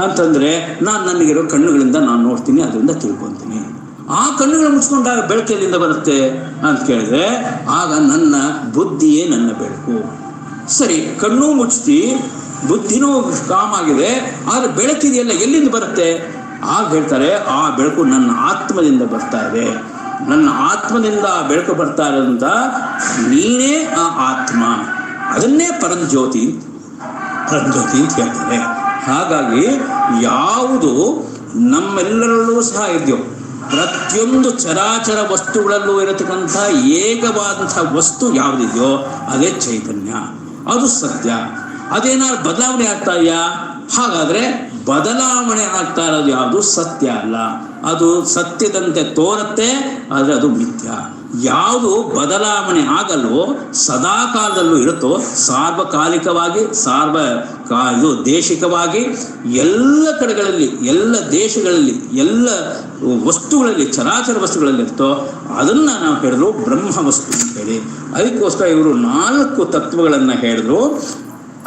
Speaker 2: ಅಂತಂದರೆ, ನನಗಿರೋ ಕಣ್ಣುಗಳಿಂದ ನಾನು ನೋಡ್ತೀನಿ, ಅದರಿಂದ ತಿಳ್ಕೊತೀನಿ. ಆ ಕಣ್ಣುಗಳು ಮುಚ್ಕೊಂಡಾಗ ಬೆಳಕು ಎಲ್ಲಿಂದ ಬರುತ್ತೆ ಅಂತ ಕೇಳಿದ್ರೆ, ಆಗ ನನ್ನ ಬುದ್ಧಿಯೇ ನನ್ನ ಬೆಳಕು. ಸರಿ, ಕಣ್ಣು ಮುಚ್ತಿ, ಬುದ್ಧಿನೂ ಕಾಮಾಗಿದೆ, ಆದರೆ ಬೆಳಕಿದೆಯಲ್ಲ ಎಲ್ಲಿಂದ ಬರುತ್ತೆ? ಆಗ ಹೇಳ್ತಾರೆ, ಆ ಬೆಳಕು ನನ್ನ ಆತ್ಮದಿಂದ ಬರ್ತಾ ಇದೆ, ನನ್ನ ಆತ್ಮದಿಂದ ಆ ಬೆಳಕು ಬರ್ತಾ ಇರೋದ್ರಿಂದ ನೀನೇ ಆ ಆತ್ಮ, ಅದನ್ನೇ ಪರಂಜ್ಯೋತಿ ಅಂತ ಹೇಳ್ತಾರೆ. ಹಾಗಾಗಿ ಯಾವುದು ನಮ್ಮೆಲ್ಲರಲ್ಲೂ ಸಹ ಇದೆಯೋ, ಪ್ರತಿಯೊಂದು ಚರಾಚರ ವಸ್ತುಗಳಲ್ಲೂ ಇರತಕ್ಕಂಥ ಏಕವಾದಂಥ ವಸ್ತು ಯಾವುದಿದೆಯೋ ಅದೇ ಚೈತನ್ಯ, ಅದು ಸತ್ಯ. ಅದೇನಾದ್ರು ಬದಲಾವಣೆ ಆಗ್ತಾ ಇದೆಯಾ? ಹಾಗಾದರೆ ಬದಲಾವಣೆ ಆಗ್ತಾ ಇರೋದು ಯಾವುದು ಸತ್ಯ ಅಲ್ಲ, ಅದು ಸತ್ಯದಂತೆ ತೋರುತ್ತೆ, ಆದರೆ ಅದು ಮಿಥ್ಯ. ಯಾವುದು ಬದಲಾವಣೆ ಆಗಲ್ವೋ, ಸದಾ ಕಾಲದಲ್ಲೂ ಇರುತ್ತೋ, ಸಾರ್ವಕಾಲಿಕವಾಗಿ ಇದು ದೇಶಿಕವಾಗಿ ಎಲ್ಲ ಕಡೆಗಳಲ್ಲಿ, ಎಲ್ಲ ದೇಶಗಳಲ್ಲಿ, ಎಲ್ಲ ವಸ್ತುಗಳಲ್ಲಿ, ಚರಾಚರ ವಸ್ತುಗಳಲ್ಲಿ ಇರ್ತೋ ಅದನ್ನು ನಾವು ಹೇಳಿದ್ರು ಬ್ರಹ್ಮ ವಸ್ತು ಅಂತ ಹೇಳಿ. ಅದಕ್ಕೋಸ್ಕರ ಇವರು 4 ತತ್ವಗಳನ್ನು ಹೇಳಿದ್ರು.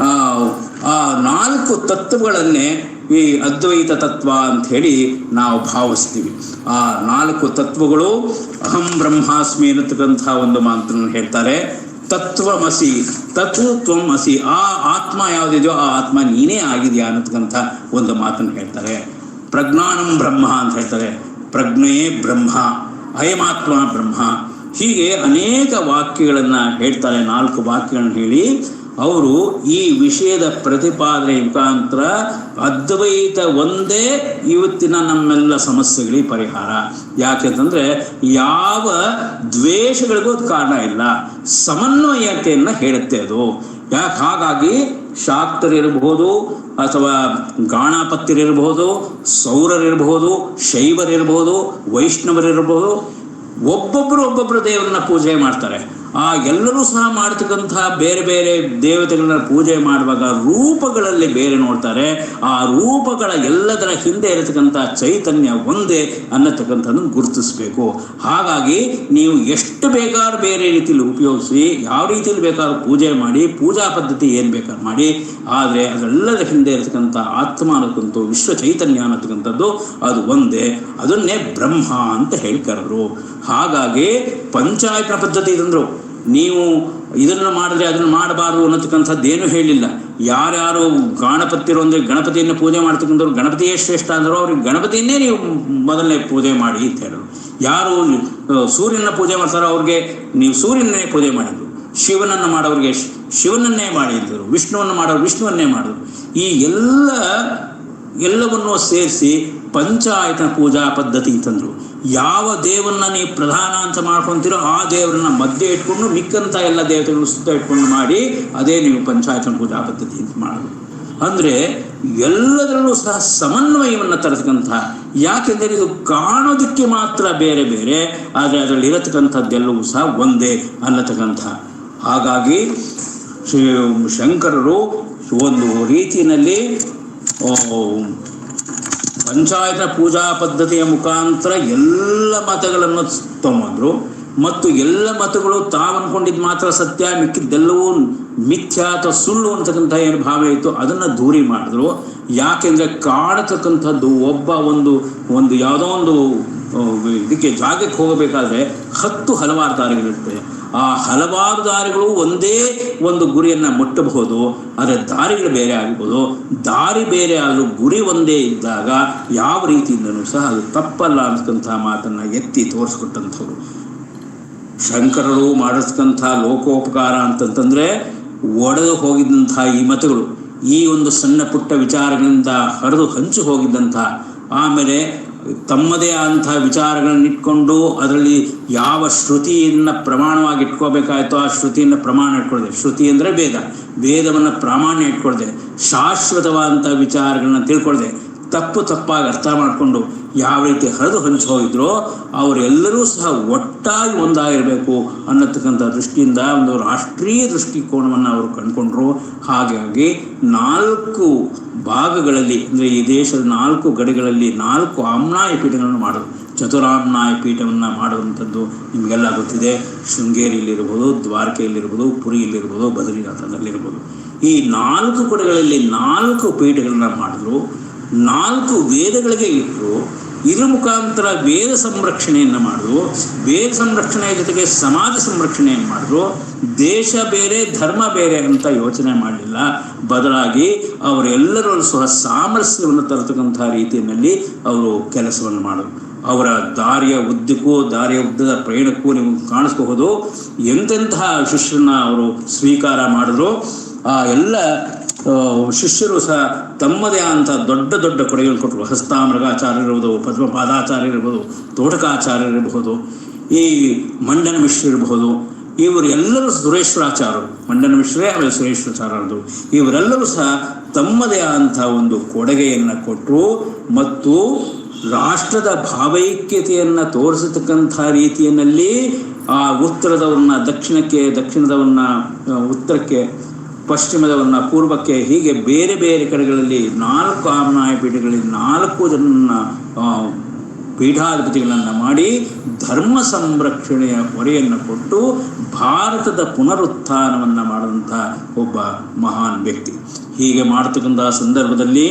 Speaker 2: ಆ 4 ತತ್ವಗಳನ್ನೇ ಈ ಅದ್ವೈತ ತತ್ವ ಅಂತ ಹೇಳಿ ನಾವು ಭಾವಿಸ್ತೀವಿ. ಆ 4 ತತ್ವಗಳು ಅಹಂ ಬ್ರಹ್ಮಾಸ್ಮಿ ಅನ್ನತಕ್ಕಂಥ ಒಂದು ಮಾತನ್ನು ಹೇಳ್ತಾರೆ. ತತ್ವಮಸಿ, ತ್ವಂ ಅಸಿ, ಆ ಆತ್ಮ ಯಾವುದಿದೆಯೋ ಆ ಆತ್ಮ ನೀನೇ ಆಗಿದೆಯಾ ಅನ್ನತಕ್ಕಂಥ ಒಂದು ಮಾತನ್ನು ಹೇಳ್ತಾರೆ. ಪ್ರಜ್ಞಾನಂ ಬ್ರಹ್ಮ ಅಂತ ಹೇಳ್ತಾರೆ, ಪ್ರಜ್ಞೆಯೇ ಬ್ರಹ್ಮ, ಅಯಮಾತ್ಮ ಬ್ರಹ್ಮ. ಹೀಗೆ ಅನೇಕ ವಾಕ್ಯಗಳನ್ನು ಹೇಳ್ತಾರೆ. 4 ವಾಕ್ಯಗಳನ್ನು ಹೇಳಿ ಅವರು ಈ ವಿಷಯದ ಪ್ರತಿಪಾದನೆ ಮುಖಾಂತರ ಅದ್ವೈತ ಒಂದೇ ಇವತ್ತಿನ ನಮ್ಮೆಲ್ಲ ಸಮಸ್ಯೆಗಳಿಗೆ ಪರಿಹಾರ. ಯಾಕೆಂತಂದರೆ ಯಾವ ದ್ವೇಷಗಳಿಗೂ ಕಾರಣ ಇಲ್ಲ, ಸಮನ್ವಯತೆಯನ್ನು ಹೇಳುತ್ತೆ ಅದು. ಹಾಗಾಗಿ ಶಾಕ್ತರಿರ್ಬೋದು ಅಥವಾ ಗಾಣಪತ್ಯರಿರ್ಬೋದು, ಸೌರರಿರ್ಬೋದು, ಶೈವರಿರ್ಬೋದು, ವೈಷ್ಣವರಿರ್ಬೋದು, ಒಬ್ಬೊಬ್ಬರು ದೇವರನ್ನ ಪೂಜೆ ಮಾಡ್ತಾರೆ. ಆ ಎಲ್ಲರೂ ಸಹ ಮಾಡ್ತಕ್ಕಂತಹ ಬೇರೆ ಬೇರೆ ದೇವತೆಗಳನ್ನ ಪೂಜೆ ಮಾಡುವಾಗ ರೂಪಗಳಲ್ಲಿ ಬೇರೆ ನೋಡ್ತಾರೆ. ಆ ರೂಪಗಳ ಎಲ್ಲದರ ಹಿಂದೆ ಇರತಕ್ಕಂಥ ಚೈತನ್ಯ ಒಂದೇ ಅನ್ನತಕ್ಕಂಥದ್ದನ್ನು ಗುರುತಿಸಬೇಕು. ಹಾಗಾಗಿ ನೀವು ಎಷ್ಟು ಬೇಕಾದ್ರೂ ಬೇರೆ ರೀತಿಯಲ್ಲಿ ಉಪಯೋಗಿಸಿ, ಯಾವ ರೀತಿಯಲ್ಲಿ ಬೇಕಾದ್ರೂ ಪೂಜೆ ಮಾಡಿ, ಪೂಜಾ ಪದ್ಧತಿ ಏನು ಬೇಕಾದ್ರೂ ಮಾಡಿ, ಆದರೆ ಅದೆಲ್ಲದರ ಹಿಂದೆ ಇರತಕ್ಕಂಥ ಆತ್ಮ ಅನ್ನತಕ್ಕಂಥ ವಿಶ್ವ ಚೈತನ್ಯ ಅನ್ನತಕ್ಕಂಥದ್ದು ಅದು ಒಂದೇ, ಅದನ್ನೇ ಬ್ರಹ್ಮ ಅಂತ ಹೇಳಿ ಕರೆದ್ರು. ಹಾಗಾಗಿ ಪಂಚಾಯತನ ಪದ್ಧತಿ ಇದಂದ್ರು, ನೀವು ಇದನ್ನು ಮಾಡಿದ್ರೆ ಅದನ್ನು ಮಾಡಬಾರ್ದು ಅನ್ನತಕ್ಕಂಥದ್ದೇನು ಹೇಳಿಲ್ಲ. ಯಾರ್ಯಾರು ಗಣಪತಿರು ಅಂದರೆ ಗಣಪತಿಯನ್ನು ಪೂಜೆ ಮಾಡ್ತಕ್ಕಂಥವ್ರು ಗಣಪತಿಯೇ ಶ್ರೇಷ್ಠ ಅಂದರು, ಅವ್ರಿಗೆ ಗಣಪತಿಯನ್ನೇ ನೀವು ಮೊದಲನೇ ಪೂಜೆ ಮಾಡಿ ಅಂತ ಹೇಳಿದ್ರು. ಯಾರು ಸೂರ್ಯನ ಪೂಜೆ ಮಾಡ್ತಾರೋ ಅವ್ರಿಗೆ ನೀವು ಸೂರ್ಯನನ್ನೇ ಪೂಜೆ ಮಾಡಿದ್ರು, ಶಿವನನ್ನು ಮಾಡೋರಿಗೆ ಶಿವನನ್ನೇ ಮಾಡಿದ್ರು, ವಿಷ್ಣುವನ್ನು ಮಾಡೋರು ವಿಷ್ಣುವನ್ನೇ ಮಾಡಿದ್ರು. ಈ ಎಲ್ಲವನ್ನೂ ಸೇರಿಸಿ ಪಂಚಾಯತನ ಪೂಜಾ ಪದ್ಧತಿ ತಂದರು. ಯಾವ ದೇವರನ್ನ ನೀವು ಪ್ರಧಾನ ಅಂತ ಮಾಡ್ಕೊತೀರೋ ಆ ದೇವರನ್ನ ಮಧ್ಯೆ ಇಟ್ಕೊಂಡು ಮಿಕ್ಕಂಥ ಎಲ್ಲ ದೇವತೆಗಳು ಸುತ್ತ ಇಟ್ಕೊಂಡು ಮಾಡಿ, ಅದೇ ನೀವು ಪಂಚಾಯತನ ಪೂಜಾ ಪದ್ಧತಿ ಅಂತ ಮಾಡೋದು. ಅಂದರೆ ಎಲ್ಲದರಲ್ಲೂ ಸಹ ಸಮನ್ವಯವನ್ನು ತರತಕ್ಕಂಥ, ಯಾಕೆಂದರೆ ಇದು ಕಾಣೋದಕ್ಕೆ ಮಾತ್ರ ಬೇರೆ ಬೇರೆ, ಆದರೆ ಅದರಲ್ಲಿ ಇರತಕ್ಕಂಥದ್ದೆಲ್ಲವೂ ಸಹ ಒಂದೇ ಅನ್ನತಕ್ಕಂಥ. ಹಾಗಾಗಿ ಶಂಕರರು ಒಂದು ರೀತಿಯಲ್ಲಿ ಪಂಚಾಯತ ಪೂಜಾ ಪದ್ಧತಿಯ ಮುಖಾಂತರ ಎಲ್ಲ ಮತಗಳನ್ನು ತಗೊಂಡ್ರು. ಮತ್ತು ಎಲ್ಲ ಮತಗಳು ತಾವು ಅಂದ್ಕೊಂಡಿದ್ದು ಮಾತ್ರ ಸತ್ಯ, ಮಿಕ್ಕಿದ್ದೆಲ್ಲವೂ ಮಿಥ್ಯಾ ಅಥವಾ ಸುಳ್ಳು ಅಂತಕ್ಕಂಥ ಏನು ಭಾವ ಇತ್ತು ಅದನ್ನು ದೂರಿ ಮಾಡಿದ್ರು. ಯಾಕೆಂದರೆ ಕಾಣತಕ್ಕಂಥದ್ದು ಒಬ್ಬ ಒಂದು ಯಾವುದೋ ಒಂದು ಇದಕ್ಕೆ ಜಾಗಕ್ಕೆ ಹೋಗಬೇಕಾದ್ರೆ 10 ಹಲವಾರು ದಾರಿಗಳಿರ್ತವೆ. ಆ ಹಲವಾರು ದಾರಿಗಳು ಒಂದೇ ಒಂದು ಗುರಿಯನ್ನು ಮುಟ್ಟಬಹುದು, ಆದರೆ ದಾರಿಗಳು ಬೇರೆ ಆಗ್ಬೋದು. ದಾರಿ ಬೇರೆ ಆದರೂ ಗುರಿ ಒಂದೇ ಇದ್ದಾಗ ಯಾವ ರೀತಿಯಿಂದನೂ ಸಹ ಅದು ತಪ್ಪಲ್ಲ ಅಂತಕ್ಕಂಥ ಮಾತನ್ನು ಎತ್ತಿ ತೋರಿಸ್ಕೊಟ್ಟಂಥವ್ರು ಶಂಕರರು. ಮಾಡಿಸ್ತಕ್ಕಂಥ ಲೋಕೋಪಕಾರ ಅಂತಂತಂದರೆ ಒಡೆದು ಹೋಗಿದ್ದಂಥ ಈ ಮತಗಳು, ಈ ಒಂದು ಸಣ್ಣ ಪುಟ್ಟ ವಿಚಾರಗಳಿಂದ ಹರಿದು ಹಂಚಿ ಹೋಗಿದ್ದಂಥ, ಆಮೇಲೆ ತಮ್ಮದೇ ಆದಂಥ ವಿಚಾರಗಳನ್ನು ಇಟ್ಕೊಂಡು ಅದರಲ್ಲಿ ಯಾವ ಶ್ರುತಿಯನ್ನು ಪ್ರಮಾಣವಾಗಿ ಇಟ್ಕೋಬೇಕಾಯ್ತೋ ಆ ಶ್ರುತಿಯನ್ನು ಪ್ರಮಾಣ ಇಟ್ಕೊಳ್ದೆ, ಶ್ರುತಿ ಅಂದರೆ ವೇದವನ್ನು ಪ್ರಾಮಾಣ್ಯ ಇಟ್ಕೊಳ್ದೆ, ಶಾಶ್ವತವಾದಂಥ ವಿಚಾರಗಳನ್ನ ತಿಳ್ಕೊಳ್ದೆ, ತಪ್ಪಾಗಿ ಅರ್ಥ ಮಾಡಿಕೊಂಡು ಯಾವ ರೀತಿ ಹರಿದು ಹಂಚಿ ಹೋಗಿದ್ರೋ ಅವರೆಲ್ಲರೂ ಸಹ ಒಟ್ಟಾಗಿ ಒಂದಾಗಿರಬೇಕು ಅನ್ನತಕ್ಕಂಥ ದೃಷ್ಟಿಯಿಂದ ಒಂದು ರಾಷ್ಟ್ರೀಯ ದೃಷ್ಟಿಕೋನವನ್ನು ಅವರು ಕಂಡುಕೊಂಡ್ರು. ಹಾಗಾಗಿ 4 ಭಾಗಗಳಲ್ಲಿ, ಅಂದರೆ ಈ ದೇಶದ 4 ಗಡಿಗಳಲ್ಲಿ 4 ಆಮ್ನಾಯ ಪೀಠಗಳನ್ನು ಮಾಡೋದು. ಚತುರಾಮ್ನಾಯ ಪೀಠವನ್ನು ಮಾಡುವಂಥದ್ದು ನಿಮಗೆಲ್ಲ ಗೊತ್ತಿದೆ. ಶೃಂಗೇರಿಯಲ್ಲಿರ್ಬೋದು, ದ್ವಾರಕೆಯಲ್ಲಿರ್ಬೋದು, ಪುರಿಯಲ್ಲಿರ್ಬೋದು, ಬದರಿನಾಥದಲ್ಲಿರ್ಬೋದು. ಈ 4 ಕಡೆಗಳಲ್ಲಿ 4 ಪೀಠಗಳನ್ನು ಮಾಡಿದ್ರು. 4 ವೇದಗಳಿಗೆ ಇಟ್ಟರು. ಇದ್ರ ಮುಖಾಂತರ ವೇದ ಸಂರಕ್ಷಣೆಯನ್ನು ಮಾಡಿದ್ರು. ವೇದ ಸಂರಕ್ಷಣೆಯ ಜೊತೆಗೆ ಸಮಾಜ ಸಂರಕ್ಷಣೆಯನ್ನು ಮಾಡಿದ್ರು. ದೇಶ ಬೇರೆ ಧರ್ಮ ಬೇರೆ ಅಂತ ಯೋಚನೆ ಮಾಡಲಿಲ್ಲ. ಬದಲಾಗಿ ಅವರೆಲ್ಲರಲ್ಲೂ ಸಹ ಸಾಮರಸ್ಯವನ್ನು ತರತಕ್ಕಂಥ ರೀತಿಯಲ್ಲಿ ಅವರು ಕೆಲಸವನ್ನು ಮಾಡಿದ್ರು. ಅವರ ದಾರಿಯ ಉದ್ದದ ಪ್ರಯಾಣಕ್ಕೂ ನೀವು ಕಾಣಿಸ್ಬಹುದು ಎಂತೆಂತಹ ಶಿಷ್ಯರನ್ನ ಅವರು ಸ್ವೀಕಾರ ಮಾಡಿದ್ರು. ಆ ಎಲ್ಲ ಶಿಷ್ಯರು ಸಹ ತಮ್ಮದೇ ಅಂತ ದೊಡ್ಡ ದೊಡ್ಡ ಕೊಡುಗೆಗಳು ಕೊಟ್ಟರು. ಹಸ್ತಾಮೃಗಾಚಾರ್ಯರಿರ್ಬೋದು, ಪದ್ಮಪಾದಾಚಾರ್ಯರಿರ್ಬೋದು, ತೋಟಕಾಚಾರ್ಯರಿರಬಹುದು, ಈ ಮಂಡನ ಮಿಶ್ರರಿರಬಹುದು. ಇವರು ಎಲ್ಲರೂ ಸುರೇಶ್ವರಾಚಾರ್ಯರು, ಮಂಡನ ಮಿಶ್ರೇ ಆಮೇಲೆ ಸುರೇಶ್ವರಾಚಾರ್ಯರು. ಇವರೆಲ್ಲರೂ ಸಹ ತಮ್ಮದೇ ಅಂತ ಒಂದು ಕೊಡುಗೆಯನ್ನು ಕೊಟ್ಟರು ಮತ್ತು ರಾಷ್ಟ್ರದ ಭಾವೈಕ್ಯತೆಯನ್ನು ತೋರಿಸತಕ್ಕಂಥ ರೀತಿಯಲ್ಲಿ ಆ ಉತ್ತರದವ್ರನ್ನ ದಕ್ಷಿಣಕ್ಕೆ, ದಕ್ಷಿಣದವ್ರನ್ನ ಉತ್ತರಕ್ಕೆ, ಪಶ್ಚಿಮದವನ್ನ ಪೂರ್ವಕ್ಕೆ, ಹೀಗೆ ಬೇರೆ ಬೇರೆ ಕಡೆಗಳಲ್ಲಿ 4 ಆಮ್ನಾಯ ಪೀಠಗಳಲ್ಲಿ 4 ಜನ ಪೀಠಾಧಿಪತಿಗಳನ್ನು ಮಾಡಿ ಧರ್ಮ ಸಂರಕ್ಷಣೆಯ ಹೊರೆಯನ್ನು ಕೊಟ್ಟು ಭಾರತದ ಪುನರುತ್ಥಾನವನ್ನು ಮಾಡಿದಂಥ ಒಬ್ಬ ಮಹಾನ್ ವ್ಯಕ್ತಿ. ಹೀಗೆ ಮಾಡತಕ್ಕಂಥ ಸಂದರ್ಭದಲ್ಲಿ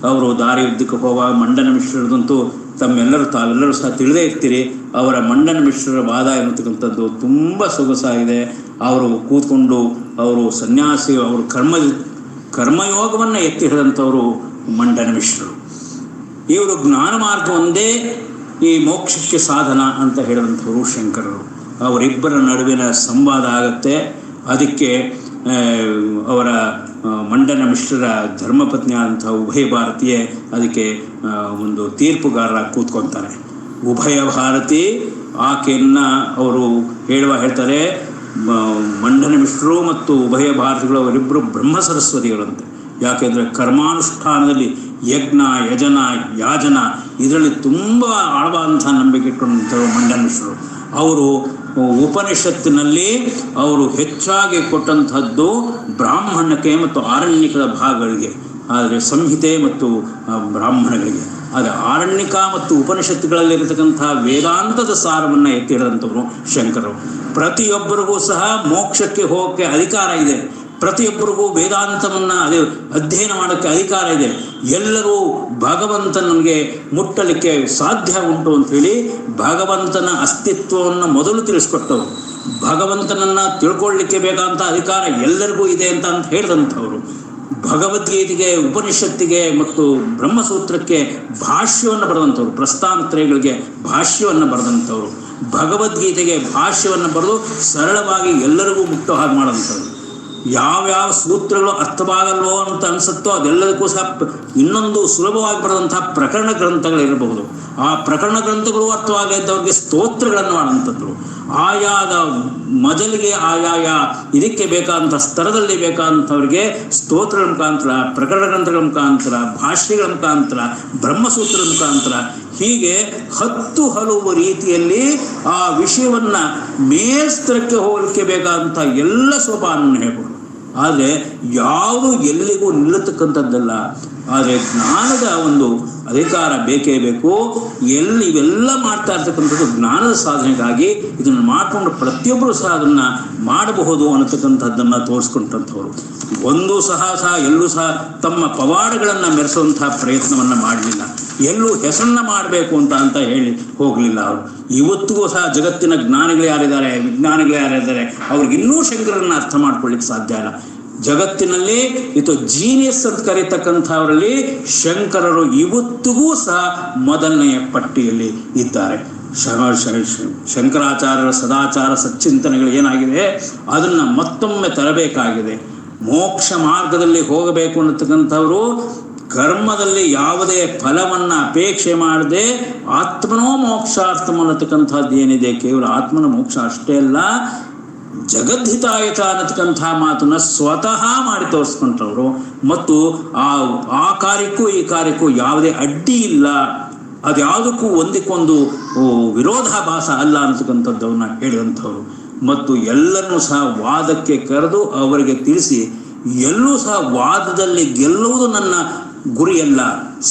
Speaker 2: ಅವರು ದಾರಿ ಉದ್ದಕ್ಕೆ ಹೋಗುವ ಮಂಡನ ಮಿಶ್ರರದಂತೂ ತಾವೆಲ್ಲರೂ ಸಹ ತಿಳಿದೇ ಇರ್ತೀರಿ. ಅವರ ಮಂಡನ ಮಿಶ್ರರ ವಾದ ಎನ್ನುತಕ್ಕಂಥದ್ದು ತುಂಬ ಸೊಗಸಾಗಿದೆ. ಅವರು ಕೂತ್ಕೊಂಡು ಅವರು ಸನ್ಯಾಸಿ, ಅವರು ಕರ್ಮಯೋಗವನ್ನು ಎತ್ತಿ ಹಿಡಿದಂಥವರು ಮಂಡನ ಮಿಶ್ರರು. ಇವರು ಜ್ಞಾನ ಮಾರ್ಗ ಒಂದೇ ಈ ಮೋಕ್ಷಕ್ಕೆ ಸಾಧನ ಅಂತ ಹೇಳಿದಂಥವರು ಶಂಕರರು. ಅವರಿಬ್ಬರ ನಡುವಿನ ಸಂವಾದ ಆಗುತ್ತೆ. ಅದಕ್ಕೆ ಅವರ ಮಂಡನ ಮಿಶ್ರರ ಧರ್ಮಪತ್ನಿ ಆದಂಥ ಉಭಯ ಭಾರತೀಯೇ ಅದಕ್ಕೆ ಒಂದು ತೀರ್ಪುಗಾರರ ಕೂತ್ಕೊತಾರೆ. ಉಭಯ ಭಾರತಿ ಆಕೆಯನ್ನು ಅವರು ಹೇಳ್ತಾರೆ, ಮಂಡನ ಮಿಶ್ರರು ಮತ್ತು ಉಭಯ ಭಾರತಿಗಳು ಅವರಿಬ್ಬರು ಬ್ರಹ್ಮ ಸರಸ್ವತಿಗಳಂತೆ. ಯಾಕೆಂದರೆ ಕರ್ಮಾನುಷ್ಠಾನದಲ್ಲಿ ಯಜ್ಞ, ಯಜನ, ಯಾಜನ ಇದರಲ್ಲಿ ತುಂಬ ಆಳವಾದಂಥ ನಂಬಿಕೆ ಇಟ್ಟುಕೊಂಡಂಥವರು ಮಂಡನ ಮಿಶ್ರರು. ಅವರು ಉಪನಿಷತ್ತಿನಲ್ಲಿ ಅವರು ಹೆಚ್ಚಾಗಿ ಕೊಟ್ಟಂಥದ್ದು ಬ್ರಾಹ್ಮಣಕ್ಕೆ ಮತ್ತು ಆರಣ್ಯಕದ ಭಾಗಗಳಿಗೆ, ಆದರೆ ಸಂಹಿತೆ ಮತ್ತು ಬ್ರಾಹ್ಮಣಗಳಿಗೆ. ಆದರೆ ಆರಣ್ಯಕ ಮತ್ತು ಉಪನಿಷತ್ತುಗಳಲ್ಲಿರತಕ್ಕಂಥ ವೇದಾಂತದ ಸಾರವನ್ನು ಎತ್ತಿ ಹಿಡಿದಂಥವರು ಶಂಕರರು. ಪ್ರತಿಯೊಬ್ಬರಿಗೂ ಸಹ ಮೋಕ್ಷಕ್ಕೆ ಹೋಗೋಕ್ಕೆ ಅಧಿಕಾರ ಇದೆ. ಪ್ರತಿಯೊಬ್ಬರಿಗೂ ವೇದಾಂತವನ್ನು ಅಧ್ಯಯನ ಮಾಡೋಕ್ಕೆ ಅಧಿಕಾರ ಇದೆ. ಎಲ್ಲರೂ ಭಗವಂತನಿಗೆ ಮುಟ್ಟಲಿಕ್ಕೆ ಸಾಧ್ಯ ಉಂಟು ಅಂಥೇಳಿ ಭಗವಂತನ ಅಸ್ತಿತ್ವವನ್ನು ಮೊದಲು ತಿಳಿಸ್ಕೊಟ್ಟವರು. ಭಗವಂತನನ್ನು ತಿಳ್ಕೊಳ್ಳಿಕ್ಕೆ ಬೇಕಾದಂಥ ಅಧಿಕಾರ ಎಲ್ಲರಿಗೂ ಇದೆ ಅಂತ ಹೇಳಿದಂಥವರು. ಭಗವದ್ಗೀತೆಗೆ, ಉಪನಿಷತ್ತಿಗೆ ಮತ್ತು ಬ್ರಹ್ಮಸೂತ್ರಕ್ಕೆ ಭಾಷ್ಯವನ್ನು ಬರೆದಂಥವ್ರು. ಪ್ರಸ್ಥಾನತ್ರಯಗಳಿಗೆ ಭಾಷ್ಯವನ್ನು ಬರೆದಂಥವ್ರು. ಭಗವದ್ಗೀತೆಗೆ ಭಾಷ್ಯವನ್ನು ಬರೆದು ಸರಳವಾಗಿ ಎಲ್ಲರಿಗೂ ಮುಟ್ಟೋ ಹಾಗೆ ಮಾಡೋಂಥವ್ರು. ಯಾವ್ಯಾವ ಸೂತ್ರಗಳು ಅರ್ಥವಾಗಲ್ವೋ ಅಂತ ಅನಿಸುತ್ತೋ ಅದೆಲ್ಲದಕ್ಕೂ ಸಹ ಇನ್ನೊಂದು ಸುಲಭವಾಗಿ ಬರೆದಂತಹ ಪ್ರಕರಣ ಗ್ರಂಥಗಳಿರಬಹುದು. ಆ ಪ್ರಕರಣ ಗ್ರಂಥಗಳು ಅರ್ಥವಾಗಲಿದ್ದವ್ರಿಗೆ ಸ್ತೋತ್ರಗಳನ್ನು ಮಾಡುವಂಥದ್ದು. ಆಯಾದ ಮೊದಲಿಗೆ ಆಯಾಯ ಇದಕ್ಕೆ ಬೇಕಾದಂಥ ಸ್ತರದಲ್ಲಿ ಬೇಕಾದಂಥವ್ರಿಗೆ ಸ್ತೋತ್ರಗಳ ಮುಖಾಂತರ, ಪ್ರಕರಣ ಗ್ರಂಥಗಳ ಮುಖಾಂತರ, ಭಾಷ್ಯಗಳ ಮುಖಾಂತರ, ಬ್ರಹ್ಮಸೂತ್ರದ ಮುಖಾಂತರ, ಹೀಗೆ 10 ಹಲವು ರೀತಿಯಲ್ಲಿ ಆ ವಿಷಯವನ್ನು ಮೇಲ್ಸ್ತರಕ್ಕೆ ಹೋಗಲಿಕ್ಕೆ ಬೇಕಾದಂಥ ಎಲ್ಲ ಸೋಪಾನವನ್ನು ಹೇಳ್ಬೋದು. ಆದರೆ ಯಾವುದು ಎಲ್ಲಿಗೂ ನಿಲ್ಲತಕ್ಕಂಥದ್ದಲ್ಲ. ಆದರೆ ಜ್ಞಾನದ ಒಂದು ಅಧಿಕಾರ ಬೇಕೇ ಬೇಕು. ಇವೆಲ್ಲ ಮಾಡ್ತಾ ಇರ್ತಕ್ಕಂಥದ್ದು ಜ್ಞಾನದ ಸಾಧನೆಗಾಗಿ. ಇದನ್ನು ಮಾಡಿಕೊಂಡು ಪ್ರತಿಯೊಬ್ಬರು ಸಹ ಅದನ್ನು ಮಾಡಬಹುದು ಅನ್ನತಕ್ಕಂಥದ್ದನ್ನು ತೋರಿಸ್ಕೊಂಡಂಥವ್ರು. ಎಲ್ಲೂ ಸಹ ತಮ್ಮ ಪವಾಡಗಳನ್ನು ಮೆರೆಸುವಂತಹ ಪ್ರಯತ್ನವನ್ನು ಮಾಡಲಿಲ್ಲ. ಎಲ್ಲೂ ಹೆಸರನ್ನ ಮಾಡಬೇಕು ಅಂತ ಹೇಳಿ ಹೋಗಲಿಲ್ಲ ಅವರು. ಇವತ್ತಿಗೂ ಸಹ ಜಗತ್ತಿನ ಜ್ಞಾನಿಗಳು ಯಾರಿದ್ದಾರೆ, ವಿಜ್ಞಾನಿಗಳು ಯಾರಿದ್ದಾರೆ, ಅವ್ರಿಗಿನ್ನೂ ಶಂಕರನ್ನ ಅರ್ಥ ಮಾಡ್ಕೊಳ್ಳಿಕ್ಕೆ ಸಾಧ್ಯ ಇಲ್ಲ. ಜಗತ್ತಿನಲ್ಲಿ ಜೀನಿಯಸ್ ಅಂತ ಕರೀತಕ್ಕಂಥವರಲ್ಲಿ ಶಂಕರರು ಇವತ್ತಿಗೂ ಸಹ ಮೊದಲನೆಯ ಪಟ್ಟಿಯಲ್ಲಿ ಇದ್ದಾರೆ. ಶಂಕರಾಚಾರ್ಯರ ಸದಾಚಾರ ಸಚ್ಚಿಂತನೆಗಳು ಏನಾಗಿದೆ ಅದನ್ನು ಮತ್ತೊಮ್ಮೆ ತರಬೇಕಾಗಿದೆ. ಮೋಕ್ಷ ಮಾರ್ಗದಲ್ಲಿ ಹೋಗಬೇಕು ಅನ್ನತಕ್ಕಂಥವರು ಕರ್ಮದಲ್ಲಿ ಯಾವುದೇ ಫಲವನ್ನು ಅಪೇಕ್ಷೆ ಮಾಡದೆ ಆತ್ಮನೋ ಮೋಕ್ಷಾರ್ಥಂ ಅನ್ನತಕ್ಕಂಥದ್ದು ಏನಿದೆ, ಕೇವಲ ಆತ್ಮನ ಮೋಕ್ಷ ಅಷ್ಟೇ ಅಲ್ಲ, ಜಗದ್ಹಿತಾಯತ ಅನ್ನತಕ್ಕಂಥ ಮಾತನ್ನು ಸ್ವತಃ ಮಾಡಿ ತೋರಿಸ್ಕೊಂಡ್ರವರು. ಮತ್ತು ಆ ಕಾರ್ಯಕ್ಕೂ ಈ ಕಾರ್ಯಕ್ಕೂ ಯಾವುದೇ ಅಡ್ಡಿ ಇಲ್ಲ, ಅದ್ಯಾವುದಕ್ಕೂ ಒಂದಕ್ಕೊಂದು ವಿರೋಧಾಭಾಸ ಅಲ್ಲ ಅನ್ನತಕ್ಕಂಥದ್ದವನ್ನ ಹೇಳಿದಂಥವ್ರು. ಮತ್ತು ಎಲ್ಲರನ್ನೂ ಸಹ ವಾದಕ್ಕೆ ಕರೆದು ಅವರಿಗೆ ತಿಳಿಸಿ, ಎಲ್ಲೂ ಸಹ ವಾದದಲ್ಲಿ ಗೆಲ್ಲುವುದು ನನ್ನ ಗುರಿಯಲ್ಲ,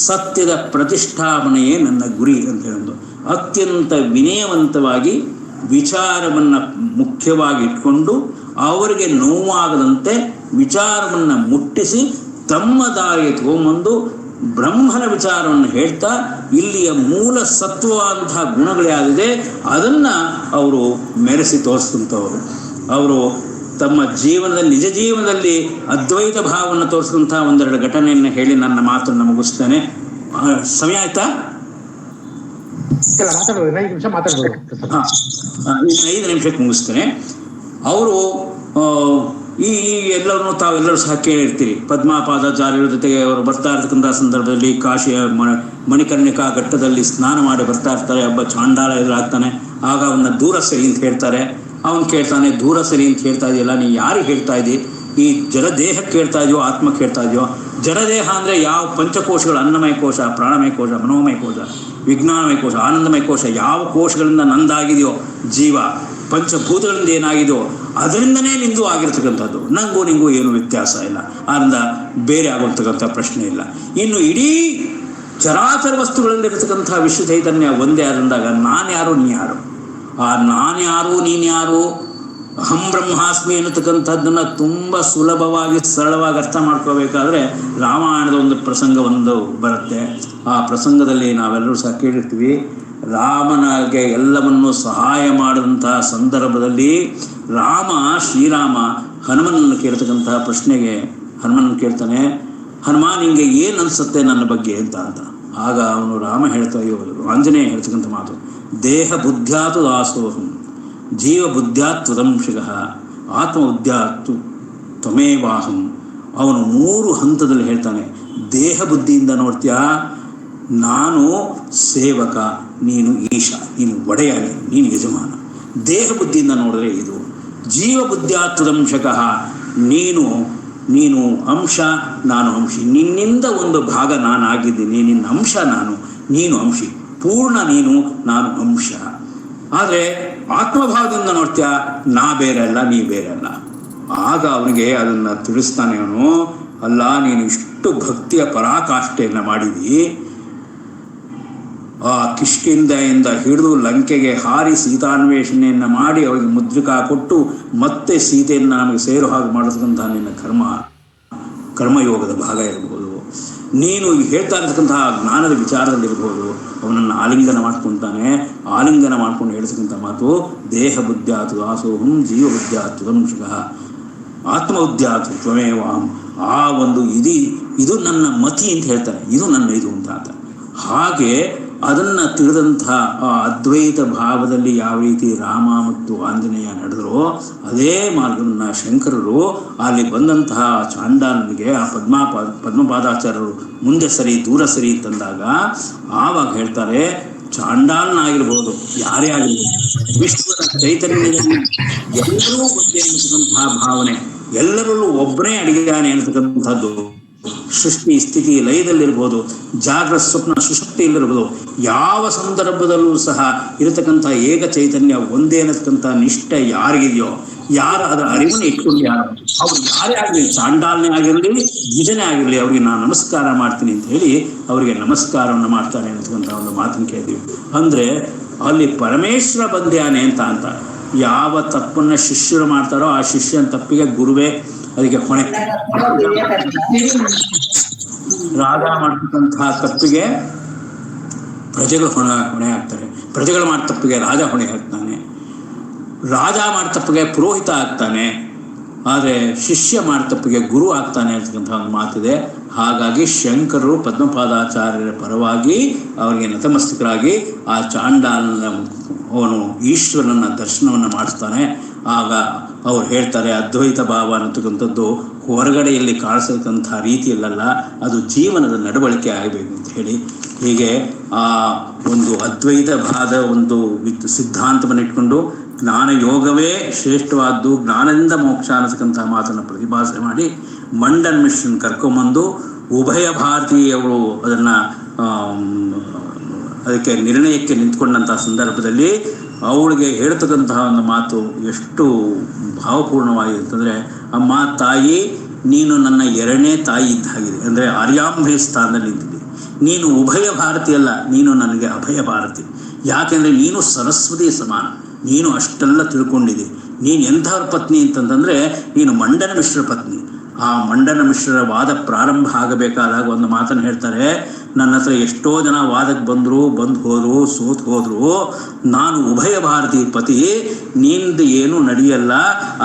Speaker 2: ಸತ್ಯದ ಪ್ರತಿಷ್ಠಾಪನೆಯೇ ನನ್ನ ಗುರಿ ಅಂತ ಹೇಳಿದ್ರು. ಅತ್ಯಂತ ವಿನಯವಂತವಾಗಿ ವಿಚಾರವನ್ನು ಮುಖ್ಯವಾಗಿ ಇಟ್ಕೊಂಡು ಅವರಿಗೆ ನೋವಾಗದಂತೆ ವಿಚಾರವನ್ನು ಮುಟ್ಟಿಸಿ ತಮ್ಮ ದಾರಿಗೆ ತಗೊಂಬಂದು ಬ್ರಹ್ಮನ ವಿಚಾರವನ್ನು ಹೇಳ್ತಾ ಇಲ್ಲಿಯ ಮೂಲ ಸತ್ವವಂತಹ ಗುಣಗಳು ಯಾವುದಿದೆ ಅದನ್ನು ಅವರು ಮೆರೆಸಿ ತೋರಿಸ್ಕೊಂಥವ್ರು. ಅವರು ತಮ್ಮ ಜೀವನದಲ್ಲಿ ನಿಜ ಜೀವನದಲ್ಲಿ ಅದ್ವೈತ ಭಾವವನ್ನು ತೋರಿಸಿದಂತಹ ಒಂದೆರಡು ಘಟನೆಯನ್ನು ಹೇಳಿ ನನ್ನ ಮಾತನ್ನು ಮುಗಿಸ್ತೇನೆ. ಸಮಯ ಆಯ್ತಾ? 5 ನಿಮಿಷಕ್ಕೆ ಮುಗಿಸ್ತೇನೆ. ಅವರು ಈ ಎಲ್ಲರೂ ತಾವೆಲ್ಲರೂ ಸಹ ಕೇಳಿರ್ತೀರಿ, ಪದ್ಮಪಾದಾಚಾರ್ಯರ ಜೊತೆಗೆ ಅವರು ಬರ್ತಾ ಇರ್ತಕ್ಕಂಥ ಸಂದರ್ಭದಲ್ಲಿ ಕಾಶಿಯ ಮಣಿಕರ್ಣಿಕಾ ಘಟ್ಟದಲ್ಲಿ ಸ್ನಾನ ಮಾಡಿ ಬರ್ತಾ ಇರ್ತಾರೆ. ಒಬ್ಬ ಚಾಂಡಾಲ ಎದುರಾಗ್ತಾನೆ. ಆಗ ಅವನ್ನ ದೂರ ಸರಿ ಅಂತ ಹೇಳ್ತಾರೆ. ಅವನು ಕೇಳ್ತಾನೆ, ದೂರ ಸರಿ ಅಂತ ಹೇಳ್ತಾ ಇದೆಯಲ್ಲ, ನೀ ಯಾರಿಗೆ ಹೇಳ್ತಾ ಇದ್ದಿ? ಈ ಜಡದೇಹಕ್ಕೆ ಹೇಳ್ತಾ ಇದೆಯೋ ಆತ್ಮಕ್ಕೆ ಹೇಳ್ತಾ ಇದೆಯೋ? ಜಡದೇಹ ಅಂದರೆ ಯಾವ ಪಂಚಕೋಶಗಳು, ಅನ್ನಮಯ ಕೋಶ, ಪ್ರಾಣಮಯ ಕೋಶ, ಮನೋಮಯ ಕೋಶ, ವಿಜ್ಞಾನಮಯ ಕೋಶ, ಆನಂದಮಯ ಕೋಶ, ಯಾವ ಕೋಶಗಳಿಂದ ನಂದಾಗಿದೆಯೋ ಜೀವ, ಪಂಚಭೂತಗಳಿಂದ ಏನಾಗಿದೆಯೋ ಅದರಿಂದನೇ ನಿಂದು ಆಗಿರ್ತಕ್ಕಂಥದ್ದು. ನನಗೂ ನಿಂಗೂ ಏನು ವ್ಯತ್ಯಾಸ ಇಲ್ಲ, ಅದರಿಂದ ಬೇರೆ ಆಗುವಂತಕ್ಕಂಥ ಪ್ರಶ್ನೆ ಇಲ್ಲ. ಇನ್ನು ಇಡೀ ಚರಾಚರ ವಸ್ತುಗಳಲ್ಲಿರ್ತಕ್ಕಂಥ ವಿಶ್ವ ಚೈತನ್ಯ ಒಂದೇ ಆದಂದಾಗ ನಾನ್ಯಾರು ನೀ ಯಾರು? ಆ ನಾನ್ಯಾರು ನೀನ್ಯಾರು ಅಹಂ ಬ್ರಹ್ಮಾಸ್ಮಿ ಅನ್ನತಕ್ಕಂಥದ್ದನ್ನು ತುಂಬ ಸುಲಭವಾಗಿ ಸರಳವಾಗಿ ಅರ್ಥ ಮಾಡ್ಕೋಬೇಕಾದ್ರೆ ರಾಮಾಯಣದ ಒಂದು ಪ್ರಸಂಗ ಒಂದು ಬರುತ್ತೆ. ಆ ಪ್ರಸಂಗದಲ್ಲಿ ನಾವೆಲ್ಲರೂ ಸಹ ಕೇಳಿರ್ತೀವಿ, ರಾಮನಿಗೆ ಎಲ್ಲವನ್ನೂ ಸಹಾಯ ಮಾಡಿದಂತಹ ಸಂದರ್ಭದಲ್ಲಿ ಶ್ರೀರಾಮ ಹನುಮನನ್ನು ಕೇಳ್ತಕ್ಕಂತಹ ಪ್ರಶ್ನೆಗೆ ಹನುಮನನ್ನು ಕೇಳ್ತಾನೆ, ಹನುಮ ನಿಂಗೆ ಏನು ಅನಿಸುತ್ತೆ ನನ್ನ ಬಗ್ಗೆ ಅಂತ. ಆಗ ಅವನು ರಾಮ ಹೇಳ್ತಾ ಆಂಜನೇಯ ಹೇಳ್ತಕ್ಕಂಥ ಮಾತು, ದೇಹ ಬುದ್ಧ್ಯಾತು ದಾಸೋಹಂ ಜೀವ ಬುದ್ಧ್ಯಾತ್ ತ್ವದಂಶಿಗಃ ಆತ್ಮ ಬುದ್ಧ್ಯಾತ್ತು ತ್ವಮೇವಾಹಂ. ಅವನು 3 ಹಂತದಲ್ಲಿ ಹೇಳ್ತಾನೆ. ದೇಹ ಬುದ್ಧಿಯಿಂದ ನೋಡ್ತೀಯಾ, ನಾನು ಸೇವಕ, ನೀನು ಈಶ, ನೀನು ಒಡೆಯಾಗಿ, ನೀನು ಯಜಮಾನ. ದೇಹ ಬುದ್ಧಿಯಿಂದ ನೋಡಿದ್ರೆ ಇದು. ಜೀವ ಬುದ್ಧ್ಯಾತ್ ತ್ವದಂಶಕಃ, ನೀನು ಅಂಶ, ನಾನು ಅಂಶಿ. ನಿನ್ನಿಂದ ಒಂದು ಭಾಗ ನಾನಾಗಿದ್ದೀನಿ, ನಿನ್ನ ಅಂಶ ನಾನು, ನೀನು ಅಂಶಿ. ಪೂರ್ಣ ನೀನು, ನಾನು ಅಂಶ. ಆದರೆ ಆತ್ಮಭಾವದಿಂದ ನೋಡ್ತೀಯ, ನಾ ಬೇರೆ ಅಲ್ಲ, ನೀ ಬೇರೆ ಅಲ್ಲ. ಆಗ ಅವನಿಗೆ ಅದನ್ನು ತಿಳಿಸ್ತಾನೆ ಅವನು, ಅಲ್ಲ ನೀನು ಇಷ್ಟು ಭಕ್ತಿಯ ಪರಾಕಾಷ್ಠೆಯನ್ನು ಮಾಡಿದಿ, ಆ ಕಿಷ್ಕಿಂಧೆಯಿಂದ ಹಿಡಿದು ಲಂಕೆಗೆ ಹಾರಿ ಸೀತಾನ್ವೇಷಣೆಯನ್ನು ಮಾಡಿ ಅವಳಿಗೆ ಮುದ್ರಿಕಾ ಕೊಟ್ಟು ಮತ್ತೆ ಸೀತೆಯನ್ನು ನಮಗೆ ಸೇರೋ ಹಾಗೆ ಮಾಡಿರ್ತಕ್ಕಂಥ ನಿನ್ನ ಕರ್ಮಯೋಗದ ಭಾಗ ಇರಬಹುದು, ನೀನು ಹೇಳ್ತಾ ಇರ್ತಕ್ಕಂತಹ ಜ್ಞಾನದ ವಿಚಾರದಲ್ಲಿರ್ಬೋದು. ಅವನನ್ನು ಆಲಿಂಗನ ಮಾಡ್ಕೊತಾನೆ. ಆಲಿಂಗನ ಮಾಡ್ಕೊಂಡು ಹೇಳ್ತಕ್ಕಂಥ ಮಾತು, ದೇಹ ಬುದ್ಧ್ಯಾತು ದಾಸೋಹಂ ಜೀವ ಬುದ್ಧ್ಯಾತ್ ತ್ವದಂಶಿಗಃ ಆತ್ಮ ಬುದ್ಧ್ಯಾತ್ ತ್ವಮೇವಾಹಂ. ಆ ಒಂದು ಇದು ನನ್ನ ಮತಿ ಅಂತ ಹೇಳ್ತಾನೆ, ಇದು ನನ್ನ ಇದು ಅಂತ. ಹಾಗೆ ಅದನ್ನು ತಿಳಿದಂಥ ಆ ಅದ್ವೈತ ಭಾವದಲ್ಲಿ ಯಾವ ರೀತಿ ರಾಮ ಮತ್ತು ಆಂಜನೇಯ ನಡೆದರೋ ಅದೇ ಮಾರ್ಗವನ್ನು ಶಂಕರರು ಅಲ್ಲಿ ಬಂದಂತಹ ಚಾಂಡಾಲನಿಗೆ ಆ ಪದ್ಮಪಾದಾಚಾರ್ಯರು ಮುಂದೆ ಸರಿ ದೂರ ಸರಿ ಅಂತಂದಾಗ ಆವಾಗ ಹೇಳ್ತಾರೆ, ಚಾಂಡಾಲನಾಗಿರ್ಬೋದು, ಯಾರೇ ಆಗಿರ್ಬೋದು, ವಿಶ್ವದ ಚೈತನ್ಯದಲ್ಲಿ ಎಲ್ಲರೂ ಒಂದೇ ಅನ್ನತಕ್ಕಂತಹ ಭಾವನೆ, ಎಲ್ಲರಲ್ಲೂ ಒಬ್ಬನೇ ಅಡಿಗೆಯಾನೆ ಅನ್ನತಕ್ಕಂಥದ್ದು, ಸೃಷ್ಟಿ ಸ್ಥಿತಿ ಲಯದಲ್ಲಿರ್ಬೋದು, ಜಾಗ್ರತ ಸ್ವಪ್ನ ಸುಶಕ್ತಿಯಲ್ಲಿರ್ಬೋದು, ಯಾವ ಸಂದರ್ಭದಲ್ಲೂ ಸಹ ಇರತಕ್ಕಂಥ ಏಕ ಚೈತನ್ಯ ಒಂದೇ ಅನ್ನತಕ್ಕಂಥ ನಿಷ್ಠೆ ಯಾರಿಗಿದೆಯೋ, ಯಾರು ಅದರ ಅರಿವನ್ನು ಇಟ್ಕೊಂಡು ಯಾರು ಅವ್ರು ಯಾರೇ ಆಗಲಿ, ಚಾಂಡಾಲನೇ ಆಗಿರಲಿ, ದ್ವಿಜನೇ ಆಗಿರಲಿ, ಅವ್ರಿಗೆ ನಾನು ನಮಸ್ಕಾರ ಮಾಡ್ತೀನಿ ಅಂತ ಹೇಳಿ ಅವರಿಗೆ ನಮಸ್ಕಾರವನ್ನು ಮಾಡ್ತಾರೆ ಅನ್ನತಕ್ಕಂಥ ಒಂದು ಮಾತನ್ನು ಕೇಳಿದ್ವಿ. ಅಂದರೆ ಅಲ್ಲಿ ಪರಮೇಶ್ವರ ಬಂದ್ಯಾನೆ ಅಂತ ಯಾವ ತಪ್ಪನ್ನು ಶಿಷ್ಯರು ಮಾಡ್ತಾರೋ ಆ ಶಿಷ್ಯನ ತಪ್ಪಿಗೆ ಗುರುವೇ ಅದಕ್ಕೆ ಹೊಣೆ. ರಾಜ ಮಾಡ್ತಕ್ಕಂತಹ ತಪ್ಪಿಗೆ ಪ್ರಜೆಗಳು ಹೊಣೆ ಆಗ್ತಾರೆ, ಪ್ರಜೆಗಳು ಮಾಡಿದ ತಪ್ಪಿಗೆ ರಾಜ ಹೊಣೆ ಆಗ್ತಾನೆ, ರಾಜ ಮಾಡಿದ ತಪ್ಪಿಗೆ ಪುರೋಹಿತ ಆಗ್ತಾನೆ, ಆದರೆ ಶಿಷ್ಯ ಮಾಡಿದ ತಪ್ಪಿಗೆ ಗುರು ಆಗ್ತಾನೆ ಅಂತಕ್ಕಂಥ ಒಂದು ಮಾತಿದೆ. ಹಾಗಾಗಿ ಶಂಕರರು ಪದ್ಮಪಾದಾಚಾರ್ಯರ ಪರವಾಗಿ ಅವರಿಗೆ ನತಮಸ್ತಕರಾಗಿ ಆ ಚಾಂಡಾಲನ ಅವನು ಈಶ್ವರನ ದರ್ಶನವನ್ನು ಮಾಡಿಸ್ತಾನೆ. ಆಗ ಅವ್ರು ಹೇಳ್ತಾರೆ, ಅದ್ವೈತ ಭಾವ ಅನ್ನತಕ್ಕಂಥದ್ದು ಹೊರಗಡೆಯಲ್ಲಿ ಕಾಣಿಸತಕ್ಕಂಥ ರೀತಿಯಲ್ಲ, ಅದು ಜೀವನದ ನಡವಳಿಕೆ ಆಗಬೇಕು ಅಂತ ಹೇಳಿ ಹೀಗೆ ಆ ಒಂದು ಅದ್ವೈತ ಭಾವದ ಒಂದು ಸಿದ್ಧಾಂತವನ್ನು ಇಟ್ಕೊಂಡು ಜ್ಞಾನ ಯೋಗವೇ ಶ್ರೇಷ್ಠವಾದ್ದು, ಜ್ಞಾನದಿಂದ ಮೋಕ್ಷ ಅನ್ನತಕ್ಕಂಥ ಮಾತನ್ನು ಪ್ರತಿಪಾದನೆ ಮಾಡಿ ಮಂಡನ್ ಮಿಶ್ರನ್ ಕರ್ಕೊಂಬಂದು ಉಭಯ ಭಾರತೀಯವರು ಅದನ್ನು ಅದಕ್ಕೆ ನಿರ್ಣಯಕ್ಕೆ ನಿಂತ್ಕೊಂಡಂಥ ಸಂದರ್ಭದಲ್ಲಿ ಅವಳಿಗೆ ಹೇಳ್ತಕ್ಕಂತಹ ಒಂದು ಮಾತು ಎಷ್ಟು ಭಾವಪೂರ್ಣವಾಗಿದೆ ಅಂತಂದರೆ, ಅಮ್ಮ ತಾಯಿ ನೀನು ನನ್ನ 2ನೇ ತಾಯಿ ಇದ್ದಾಗಿದೆ, ಅಂದರೆ ಆರ್ಯಾಂಬೆ ಸ್ಥಾನದಲ್ಲಿ ನಿಂತಿದ್ದೆ. ನೀನು ಉಭಯ ಭಾರತಿ ಅಲ್ಲ, ನೀನು ನನಗೆ ಅಭಯ ಭಾರತಿ. ಯಾಕೆಂದರೆ ನೀನು ಸರಸ್ವತಿ ಸಮಾನ, ನೀನು ಅಷ್ಟೆಲ್ಲ ತಿಳ್ಕೊಂಡಿದ್ದಿ. ನೀನು ಎಂಥವ್ರ ಪತ್ನಿ ಅಂತಂತಂದರೆ ನೀನು ಮಂಡನ ಮಿಶ್ರ ಪತ್ನಿ. ಆ ಮಂಡನ ಮಿಶ್ರರ ವಾದ ಪ್ರಾರಂಭ ಆಗಬೇಕಾದಾಗ ಒಂದು ಮಾತನ್ನು ಹೇಳ್ತಾರೆ, ನನ್ನ ಹತ್ರ ಎಷ್ಟೋ ಜನ ವಾದಕ್ಕೆ ಬಂದು ಹೋದರು, ಸೋತು ಹೋದರು, ನಾನು ಉಭಯ ಭಾರತಿ ಪತಿ, ನಿಂದು ಏನೂ ನಡೆಯಲ್ಲ,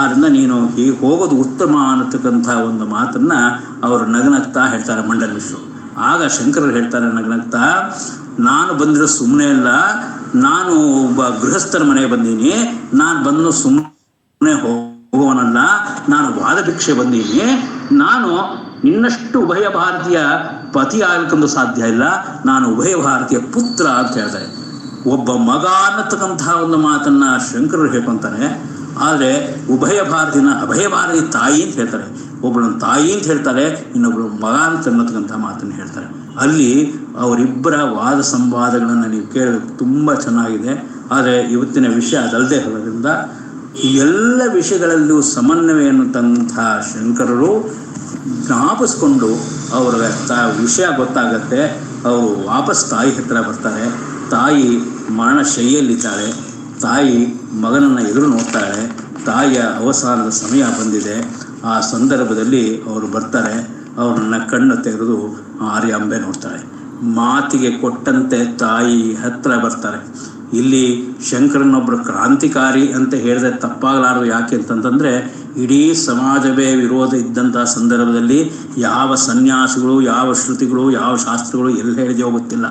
Speaker 2: ಆದ್ದರಿಂದ ನೀನು ಹೀಗೆ ಹೋಗೋದು ಉತ್ತಮ ಅನ್ನತಕ್ಕಂಥ ಒಂದು ಮಾತನ್ನು ಅವರು ನಗನಗ್ತಾ ಹೇಳ್ತಾರೆ ಮಂಡನ ಮಿಶ್ರು. ಆಗ ಶಂಕರರು ಹೇಳ್ತಾರೆ ನಗನಗ್ತಾ, ನಾನು ಬಂದಿರೋ ಸುಮ್ಮನೆ ಅಲ್ಲ, ನಾನು ಒಬ್ಬ ಗೃಹಸ್ಥರ ಮನೆಗೆ ಬಂದೀನಿ, ನಾನು ಬಂದು ಸುಮ್ಮನೆ ಹೋಗುವನಲ್ಲ, ನಾನು ವಾದ ಭಿಕ್ಷೆ ಬಂದೀನಿ, ನಾನು ನಿನ್ನಷ್ಟು ಉಭಯ ಭಾರತೀಯ ಪತಿ ಆಗಲಿಕ್ಕಂದು ಸಾಧ್ಯ ಇಲ್ಲ, ನಾನು ಉಭಯ ಭಾರತೀಯ ಪುತ್ರ ಅಂತ ಹೇಳ್ತಾರೆ. ಒಬ್ಬ ಮಗ ಅನ್ನತಕ್ಕಂತಹ ಒಂದು ಮಾತನ್ನ ಶಂಕರರು ಹೇಳ್ಕೊಂತಾರೆ. ಆದರೆ ಉಭಯ ಭಾರತಿನ ಅಭಯ ಭಾರತಿ ತಾಯಿ ಅಂತ ಹೇಳ್ತಾರೆ, ಒಬ್ಬಳನ್ನ ತಾಯಿ ಅಂತ ಹೇಳ್ತಾರೆ, ಇನ್ನೊಬ್ಬಳು ಮಗ ಅಂತ ಅನ್ನತಕ್ಕಂಥ ಮಾತನ್ನು ಹೇಳ್ತಾರೆ. ಅಲ್ಲಿ ಅವರಿಬ್ಬರ ವಾದ ಸಂವಾದಗಳನ್ನು ನೀವು ಕೇಳಬೇಕು, ತುಂಬ ಚೆನ್ನಾಗಿದೆ. ಆದರೆ ಇವತ್ತಿನ ವಿಷಯ ಅದಲ್ಲದೆ ಹೋಗೋದ್ರಿಂದ ಎಲ್ಲ ವಿಷಯಗಳಲ್ಲೂ ಸಮನ್ವಯ ಅನ್ನುವಂತಹ ಶಂಕರರು ಜ್ಞಾಪಿಸ್ಕೊಂಡು ಅವರ ವಿಷಯ ಗೊತ್ತಾಗತ್ತೆ. ಅವರು ವಾಪಸ್ ತಾಯಿ ಹತ್ರ ಬರ್ತಾರೆ. ತಾಯಿ ಮರಣಶೈಲಿಯಲ್ಲಿದ್ದಾಳೆ. ತಾಯಿ ಮಗನನ್ನು ಎದುರು ನೋಡ್ತಾಳೆ. ತಾಯಿಯ ಅವಸಾನದ ಸಮಯ ಬಂದಿದೆ. ಆ ಸಂದರ್ಭದಲ್ಲಿ ಅವರು ಬರ್ತಾರೆ. ಅವರನ್ನ ಕಣ್ಣು ತೆಗೆದು ಆರ್ಯಾಂಬೆ ನೋಡ್ತಾಳೆ. ಮಾತಿಗೆ ಕೊಟ್ಟಂತೆ ತಾಯಿ ಹತ್ರ ಬರ್ತಾರೆ. ಇಲ್ಲಿ ಶಂಕರನೊಬ್ಬರು ಕ್ರಾಂತಿಕಾರಿ ಅಂತ ಹೇಳಿದ್ರೆ ತಪ್ಪಾಗಲಾರದು. ಯಾಕೆ ಅಂತಂತಂದರೆ, ಇಡೀ ಸಮಾಜವೇ ವಿರೋಧ ಇದ್ದಂಥ ಸಂದರ್ಭದಲ್ಲಿ ಯಾವ ಸನ್ಯಾಸಿಗಳು, ಯಾವ ಶ್ರುತಿಗಳು, ಯಾವ ಶಾಸ್ತ್ರಗಳು ಎಲ್ಲಿ ಹೇಳಿದೆಯೋ ಗೊತ್ತಿಲ್ಲ,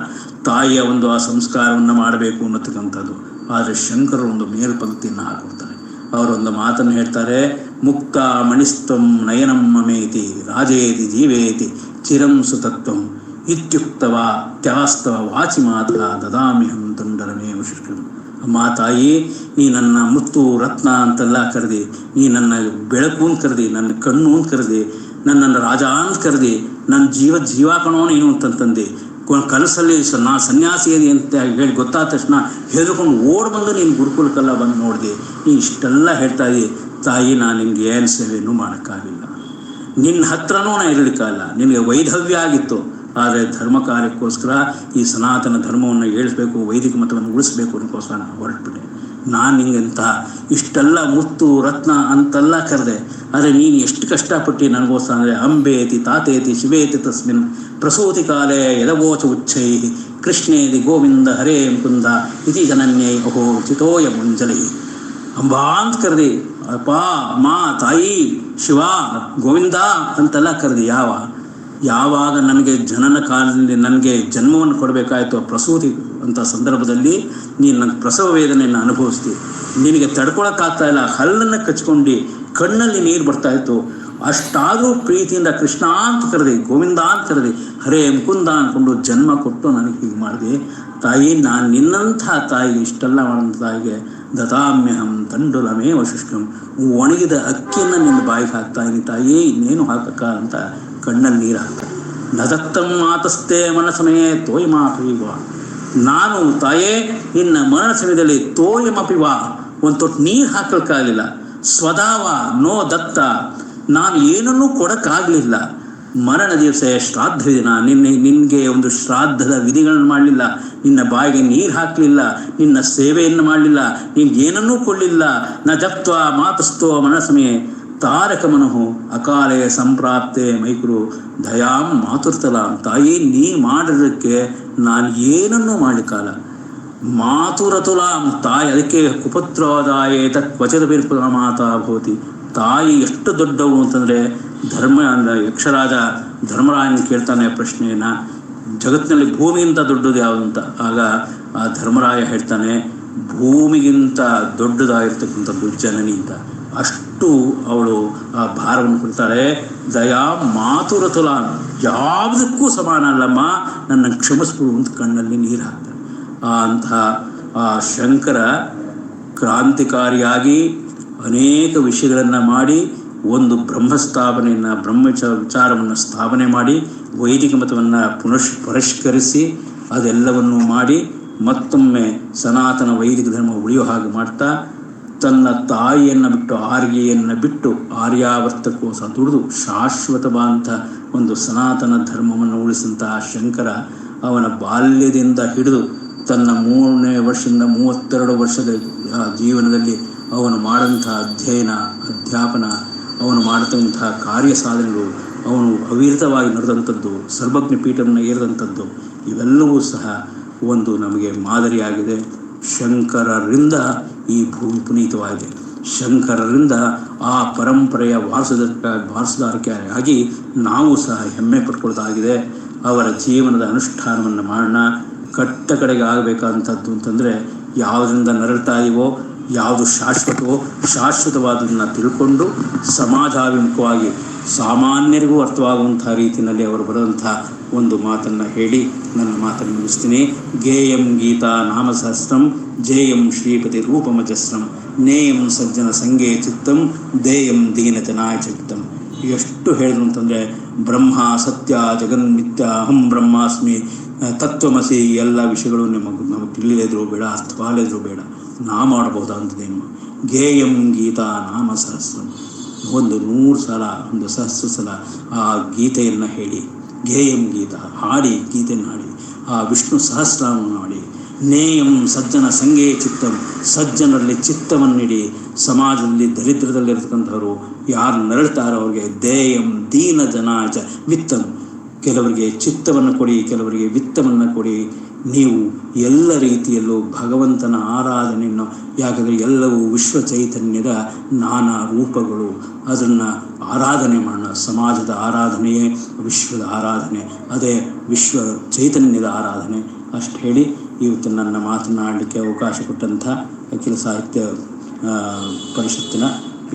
Speaker 2: ತಾಯಿಯ ಒಂದು ಆ ಸಂಸ್ಕಾರವನ್ನು ಮಾಡಬೇಕು ಅನ್ನತಕ್ಕಂಥದ್ದು. ಆದರೆ ಶಂಕರರು ಒಂದು ಮೇಲ್ಪಂಕ್ತಿಯನ್ನು ಹಾಕೊಡ್ತಾರೆ. ಅವರೊಂದು ಮಾತನ್ನು ಹೇಳ್ತಾರೆ, ಮುಕ್ತ ಮಣಿಸ್ತಂ ನಯನಂ ಮಮೇತಿ ರಾಜೇತಿ ಜೀವೇತಿ ಚಿರಂ ಸುತತ್ವಂ ಇತ್ಯುಕ್ತವ ತ್ಯಾಸ್ತವ ವಾಚಿ ಮಾತಃ ದದಾಮ್ಯಹಂ ತುಂಡರಮೇವ ಶುಷ್ಕಂ. ಅಮ್ಮ ತಾಯಿ, ನೀ ನನ್ನ ಮುತ್ತು ರತ್ನ ಅಂತೆಲ್ಲ ಕರೆದಿ, ನೀ ನನ್ನ ಬೆಳಕು ಅಂತ ಕರೆದಿ, ನನ್ನ ಕಣ್ಣು ಅಂತ ಕರೆದಿ, ನನ್ನನ್ನು ರಾಜ ಅಂತ ಕರೆದಿ, ನನ್ನ ಜೀವ ಕಣೋ ನೀನು ಅಂತಂತಂದು ಕನಸಲ್ಲಿ ನಾ ಸನ್ಯಾಸಿ ಅಂತ ಹೇಳಿ ಗೊತ್ತಾದ ತಕ್ಷಣ ಹೆದರ್ಕೊಂಡು ಓಡ್ ಬಂದು ನೀನು ಗುರುಕುಲಕ್ಕೆಲ್ಲ ಬಂದು ನೋಡಿದೆ. ನೀ ಇಷ್ಟೆಲ್ಲ ಹೇಳ್ತಾ ಇದ್ದಿ ತಾಯಿ, ನಾನು ನಿನ್ಗೆ ಏನು ಸೇವೆಯನ್ನು ಮಾಡೋಕ್ಕಾಗಿಲ್ಲ, ನಿನ್ನ ಹತ್ರನೂ ನಾನು ಇರಲಿಕ್ಕಾಗಲ್ಲ. ನಿನಗೆ ವೈಧವ್ಯ ಆಗಿತ್ತು, ಆದರೆ ಧರ್ಮ ಕಾರ್ಯಕ್ಕೋಸ್ಕರ ಈ ಸನಾತನ ಧರ್ಮವನ್ನು ಏಳಿಸಬೇಕು, ವೈದಿಕ ಮತವನ್ನು ಉಳಿಸ್ಬೇಕು ಅನ್ನೋಕ್ಕೋಸ್ಕರ ನಾನು ಹೊರಟ್ಬಿಟ್ಟೆ. ನಾನು ನಿಂಗೆಂತ ಇಷ್ಟೆಲ್ಲ ಮುತ್ತು ರತ್ನ ಅಂತೆಲ್ಲ ಕರೆದೆ, ಆದರೆ ನೀನು ಎಷ್ಟು ಕಷ್ಟಪಟ್ಟು ನನಗೋಸ್ಕರ ಅಂದರೆ ಅಂಬೇತಿ ತಾತೇತಿ ಶಿವೇತಿ ತಸ್ಮಿನ್ ಪ್ರಸೂತಿ ಕಾಲೇ ಯದವೋಚ ಉಚ್ಚೈ ಕೃಷ್ಣೇದಿ ಗೋವಿಂದ ಹರೇ ಮುಕುಂದ ಇತಿ ಜನನ್ಯೈ ಅಹೋ ಚಿತೋಯ ಮುಂಜಲಿ. ಅಂಬಾ ಅಂತ ಕರೆದಿ, ಅಪ್ಪ ಮಾ ತಾಯಿ ಶಿವ ಗೋವಿಂದ ಅಂತೆಲ್ಲ ಕರೆದಿ. ಯಾವಾಗ ನನಗೆ ಜನನ ಕಾಲದಲ್ಲಿ ನನಗೆ ಜನ್ಮವನ್ನು ಕೊಡಬೇಕಾಯಿತು, ಪ್ರಸೂತಿ ಅಂತ ಸಂದರ್ಭದಲ್ಲಿ ನೀನು ನನ್ನ ಪ್ರಸವ ವೇದನೆಯನ್ನು ಅನುಭವಿಸ್ತಿ. ನಿನಗೆ ತಡ್ಕೊಳಕ್ಕಾಗ್ತಾ ಇಲ್ಲ, ಹಲ್ಲನ್ನು ಕಚ್ಕೊಂಡು ಕಣ್ಣಲ್ಲಿ ನೀರು ಬರ್ತಾಯಿತ್ತು. ಅಷ್ಟಾದರೂ ಪ್ರೀತಿಯಿಂದ ಕೃಷ್ಣ ಅಂತ ಕರೆದಿ, ಗೋವಿಂದ ಅಂತ ಕರೆದಿ, ಹರೇ ಮುಕುಂದ ಅಂದ್ಕೊಂಡು ಜನ್ಮ ಕೊಟ್ಟು ನನಗೆ ಹೀಗೆ ಮಾಡಿದೆ. ತಾಯಿ, ನಾನು ನಿನ್ನಂಥ ತಾಯಿಗೆ ಇಷ್ಟೆಲ್ಲ ಮಾಡೋಂಥ ತಾಯಿಗೆ ದದಾಮ್ಯಹಂ ತಂಡುಲಮೇವ ಶುಷ್ಕಂ, ಒಣಗಿದ ಅಕ್ಕಿಯನ್ನು ನಿನ್ನ ಬಾಯಿಗೆ ಹಾಕ್ತಾ ಇದ್ದೀನಿ ತಾಯಿ, ಇನ್ನೇನು ಹಾಕಕ್ಕ ಅಂತ ಕಣ್ಣಲ್ಲಿ ನೀರು ಹಾಕ್ತಾರೆ. ನದತ್ತಂ ಮಾತಸ್ತೆ ಮನಸಮಯೇ ತೋಯಮಾಪಿವ. ನಾನು ತಾಯೇ ನಿನ್ನ ಮರಣ ಸಮಯದಲ್ಲಿ ತೋಯಮಪಿವ, ಒಂದು ತೊಟ್ಟು ನೀರು ಹಾಕಲಿಕ್ಕಾಗಲಿಲ್ಲ. ಸ್ವದಾವ ನೋ ದತ್ತ, ನಾನು ಏನನ್ನೂ ಕೊಡೋಕ್ಕಾಗಲಿಲ್ಲ. ಮರಣ ದಿವಸ ಶ್ರಾದ್ದ ದಿನ ನಿನಗೆ ಒಂದು ಶ್ರಾದ್ದದ ವಿಧಿಗಳನ್ನು ಮಾಡಲಿಲ್ಲ, ನಿನ್ನ ಬಾಯಿಗೆ ನೀರು ಹಾಕಲಿಲ್ಲ, ನಿನ್ನ ಸೇವೆಯನ್ನು ಮಾಡಲಿಲ್ಲ, ನಿನಗೇನನ್ನೂ ಕೊಡಲಿಲ್ಲ. ನ ಜಪ್ತ್ವ ಮಾತಸ್ಥೋ ಮನಸಮೇ ತಾರಕ ಮನಹು ಅಕಾಲೇ ಸಂಪ್ರಾಪ್ತೆ ಮೈಕುರು ದಯಾಂ ಮಾತುರ್ತಲಾಂ. ತಾಯಿ, ನೀ ಮಾಡಿರೋದಕ್ಕೆ ನಾನು ಏನನ್ನೂ ಮಾಡಲಿಕ್ಕಾಗಲ್ಲ. ಮಾತುರತುಲಾಂ ತಾಯಿ, ಅದಕ್ಕೆ ಕುಪುತ್ರೋದಾಯೇ ತತ್ ಕ್ವಚಿತ ಬಿರ್ಪುರ ಮಾತಾ ಭವತಿ. ತಾಯಿ ಎಷ್ಟು ದೊಡ್ಡವು ಅಂತಂದರೆ, ಯಕ್ಷರಾಜ ಧರ್ಮರಾಯನ ಕೇಳ್ತಾನೆ ಪ್ರಶ್ನೆಯನ್ನು, ಜಗತ್ತಿನಲ್ಲಿ ಭೂಮಿಗಿಂತ ದೊಡ್ಡದು ಯಾವುದು ಅಂತ. ಆಗ ಆ ಧರ್ಮರಾಯ ಹೇಳ್ತಾನೆ, ಭೂಮಿಗಿಂತ ದೊಡ್ಡದಾಗಿರ್ತಕ್ಕಂಥದ್ದು ಜನನಿ ಅಂತ. ಅಷ್ಟು ಅವಳು ಆ ಭಾರವನ್ನು ಕೊಡ್ತಾಳೆ. ದಯಾ ಮಾತುರತುಲ, ಯಾವುದಕ್ಕೂ ಸಮಾನ ಅಲ್ಲಮ್ಮ, ನನ್ನ ಕ್ಷಮಿಸ್ಬಿಡು ಅಂತ ಕಣ್ಣಲ್ಲಿ ನೀರು ಹಾಕ್ತಾರೆ. ಆ ಶಂಕರ ಕ್ರಾಂತಿಕಾರಿಯಾಗಿ ಅನೇಕ ವಿಷಯಗಳನ್ನು ಮಾಡಿ ಒಂದು ಬ್ರಹ್ಮಸ್ಥಾಪನೆಯನ್ನು ವಿಚಾರವನ್ನು ಸ್ಥಾಪನೆ ಮಾಡಿ ವೈದಿಕ ಮತವನ್ನು ಪರಿಷ್ಕರಿಸಿ ಅದೆಲ್ಲವನ್ನು ಮಾಡಿ ಮತ್ತೊಮ್ಮೆ ಸನಾತನ ವೈದಿಕ ಧರ್ಮ ಉಳಿಯೋ ಹಾಗೆ ಮಾಡ್ತಾ, ತನ್ನ ತಾಯಿಯನ್ನು ಬಿಟ್ಟು ಆರ್ಯೆಯನ್ನು ಬಿಟ್ಟು ಆರ್ಯಾವರ್ತಕ್ಕೋಸ್ಕರ ದುಡಿದು ಶಾಶ್ವತವಾದಂಥ ಒಂದು ಸನಾತನ ಧರ್ಮವನ್ನು ಉಳಿಸಿದಂತಹ ಶಂಕರ ಅವನ ಬಾಲ್ಯದಿಂದ ಹಿಡಿದು ತನ್ನ 3ನೇ ವರ್ಷದಿಂದ 32 ವರ್ಷದ ಜೀವನದಲ್ಲಿ ಅವನು ಮಾಡಿದಂಥ ಅಧ್ಯಯನ ಅಧ್ಯಾಪನ ಅವನು ಮಾಡ್ತಕ್ಕಂತಹ ಕಾರ್ಯ ಸಾಧನೆಗಳು, ಅವನು ಅವಿರತವಾಗಿ ನಡೆದಂಥದ್ದು, ಸರ್ವಜ್ಞ ಪೀಠವನ್ನು ಏರಿದಂಥದ್ದು ಇವೆಲ್ಲವೂ ಸಹ ಒಂದು ನಮಗೆ ಮಾದರಿಯಾಗಿದೆ. ಶಂಕರರಿಂದ ಈ ಭೂಮಿ ಪುನೀತವಾಗಿದೆ. ಶಂಕರರಿಂದ ಆ ಪರಂಪರೆಯ ವಾರಸುದಾರಿಕೆಯಾಗಿ ನಾವು ಸಹ ಹೆಮ್ಮೆ ಪಟ್ಕೊಳ್ಳೋದಾಗಿದೆ. ಅವರ ಜೀವನದ ಅನುಷ್ಠಾನವನ್ನು ಮಾಡೋಣ. ಕಟ್ಟ ಕಡೆಗೆ ಆಗಬೇಕಾದಂಥದ್ದು ಅಂತಂದರೆ ಯಾವುದರಿಂದ ನರಳ್ತಾ ಇದೀವೋ, ಯಾವುದು ಶಾಶ್ವತವೋ ಶಾಶ್ವತವಾದನ್ನು ತಿಳ್ಕೊಂಡು ಸಮಾಜಾಭಿಮುಖವಾಗಿ ಸಾಮಾನ್ಯರಿಗೂ ಅರ್ಥವಾಗುವಂಥ ರೀತಿಯಲ್ಲಿ ಅವರು ಬರೆದಂಥ ಒಂದು ಮಾತನ್ನು ಹೇಳಿ ನನ್ನ ಮಾತನ್ನು ಮುಗಿಸ್ತೀನಿ. ಗೇಯಂ ಗೀತಾ ನಾಮ ಸಹಸ್ರಂ ಜೇಯಂ ಶ್ರೀಪತಿ ರೂಪಮಜಸ್ರಂ ನೇಯಂ ಸಜ್ಜನ ಸಂಗೇ ಚಿತ್ತಂ ದೇಯಂ ದೀನ ಜನಾಯ ಚಿತ್ತಂ. ಎಷ್ಟು ಹೇಳಿದ್ರು ಅಂತಂದರೆ ಬ್ರಹ್ಮ ಸತ್ಯ ಜಗನ್ಮಿಥ್ಯ ಅಹಂ ಬ್ರಹ್ಮಾಸ್ಮಿ ತತ್ವಮಸಿ ಎಲ್ಲ ವಿಷಯಗಳು ನಮಗೆ ತಿಳಿಯಲಿದ್ರು ಬೇಡ, ಅರ್ಥವಾಗಲಿದ್ರು ಬೇಡ, ನಾ ಮಾಡಬಹುದಾದಂಥದ್ದೇನು. ಗೇಯಂ ಗೀತಾ ನಾಮ ಸಹಸ್ರಂ, 100 ಸಲ 1000 ಸಲ ಆ ಗೀತೆಯನ್ನು ಹೇಳಿ. ಗೇಯಂ ಗೀತಾ ಹಾಡಿ, ಗೀತೆಯನ್ನು ಹಾಡಿ, ಆ ವಿಷ್ಣು ಸಹಸ್ರನಾಮವನ್ನು ಹಾಡಿ. ನೇಯಂ ಸಜ್ಜನ ಸಂಗೇ ಚಿತ್ತಂ, ಸಜ್ಜನರಲ್ಲಿ ಚಿತ್ತವನ್ನಿಡಿ. ಸಮಾಜದಲ್ಲಿ ದರಿದ್ರದಲ್ಲಿರ್ತಕ್ಕಂಥವರು ಯಾರು ನರಳ್ತಾರೋ ಅವ್ರಿಗೆ ದೇಯಂ ದೀನ ಜನಾಚ ವಿತ್ತಂ, ಕೆಲವರಿಗೆ ಚಿತ್ತವನ್ನು ಕೊಡಿ, ಕೆಲವರಿಗೆ ವಿತ್ತವನ್ನು ಕೊಡಿ. ನೀವು ಎಲ್ಲ ರೀತಿಯಲ್ಲೂ ಭಗವಂತನ ಆರಾಧನೆಯನ್ನು, ಯಾಕಂದರೆ ಎಲ್ಲವೂ ವಿಶ್ವ ಚೈತನ್ಯದ ನಾನಾ ರೂಪಗಳು, ಅದನ್ನು ಆರಾಧನೆ ಮಾಡೋಣ. ಸಮಾಜದ ಆರಾಧನೆಯೇ ವಿಶ್ವದ ಆರಾಧನೆ, ಅದೇ ವಿಶ್ವ ಚೈತನ್ಯದ ಆರಾಧನೆ. ಅಷ್ಟು ಹೇಳಿ ಇವತ್ತು ನನ್ನ ಮಾತನಾಡಲಿಕ್ಕೆ ಅವಕಾಶ ಕೊಟ್ಟಂಥ ಅಖಿಲ ಸಾಹಿತ್ಯ ಪರಿಷತ್ತಿನ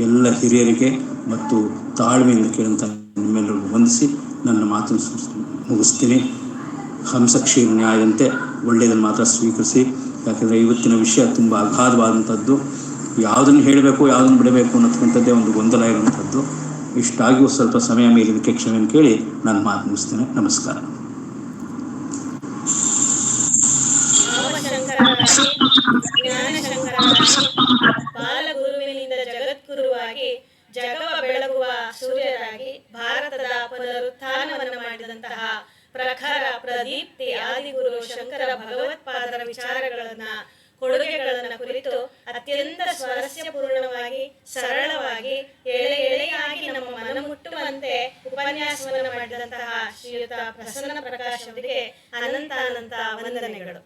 Speaker 2: ಎಲ್ಲ ಹಿರಿಯರಿಗೆ ಮತ್ತು ತಾಳ್ಮೆಯಿಂದ ಕೇಳಂಥ ನಿಮ್ಮೆಲ್ಲರಿಗೂ ವಂದಿಸಿ ನನ್ನ ಮಾತನ್ನು ಮುಗಿಸ್ತೀನಿ. ಹಂಸಕ್ಷೀರ ನ್ಯಾಯದಂತೆ ಒಳ್ಳೆಯದನ್ನು ಮಾತ್ರ ಸ್ವೀಕರಿಸಿ. ಯಾಕೆಂದರೆ ಇವತ್ತಿನ ವಿಷಯ ತುಂಬ ಅಗಾಧವಾದಂಥದ್ದು. ಯಾವುದನ್ನು ಹೇಳಬೇಕು ಯಾವುದನ್ನು ಬಿಡಬೇಕು ಅನ್ನೋತಕ್ಕಂಥದ್ದೇ ಒಂದು ಗೊಂದಲ ಇರುವಂಥದ್ದು. ಇಷ್ಟಾಗಿಯೂ ಸ್ವಲ್ಪ ಸಮಯ ಮೇಲಿದ್ದಕ್ಕೆ ಕ್ಷಮೆಯನ್ನು ಕೇಳಿ ನಾನು ಮಾತು ಮುಗಿಸ್ತೇನೆ. ನಮಸ್ಕಾರ.
Speaker 1: ಬಾಲಗುರುವಿನಿಂದ ಜಗದ್ಗುರುವಾಗಿ ಜಗವ ಬೆಳಗುವ ಸೂರ್ಯರಾಗಿ ಭಾರತದ ಪುನರುತ್ಥಾನವನ್ನು ಮಾಡಿದಂತಹ ಪ್ರಖರ ಪ್ರದೀಪ್ತಿ ಆದಿಗುರು ಶಂಕರ ಭಗವತ್ಪಾದರ ವಿಚಾರಗಳನ್ನ, ಕೊಡುಗೆಗಳನ್ನು ಕುರಿತು ಅತ್ಯಂತ ಸ್ವಾರಸ್ಯಪೂರ್ಣವಾಗಿ, ಸರಳವಾಗಿ, ಎಳೆಯಾಗಿ ನಮ್ಮ ಮನಮುಟ್ಟುವಂತೆ ಉಪನ್ಯಾಸವನ್ನು ಮಾಡಿದಂತಹ ಶ್ರೀಯುತ ಪ್ರಸನ್ನ ಪ್ರಕಾಶ್ ಅವರಿಗೆ ಅನಂತ ವಂದನೆಗಳು.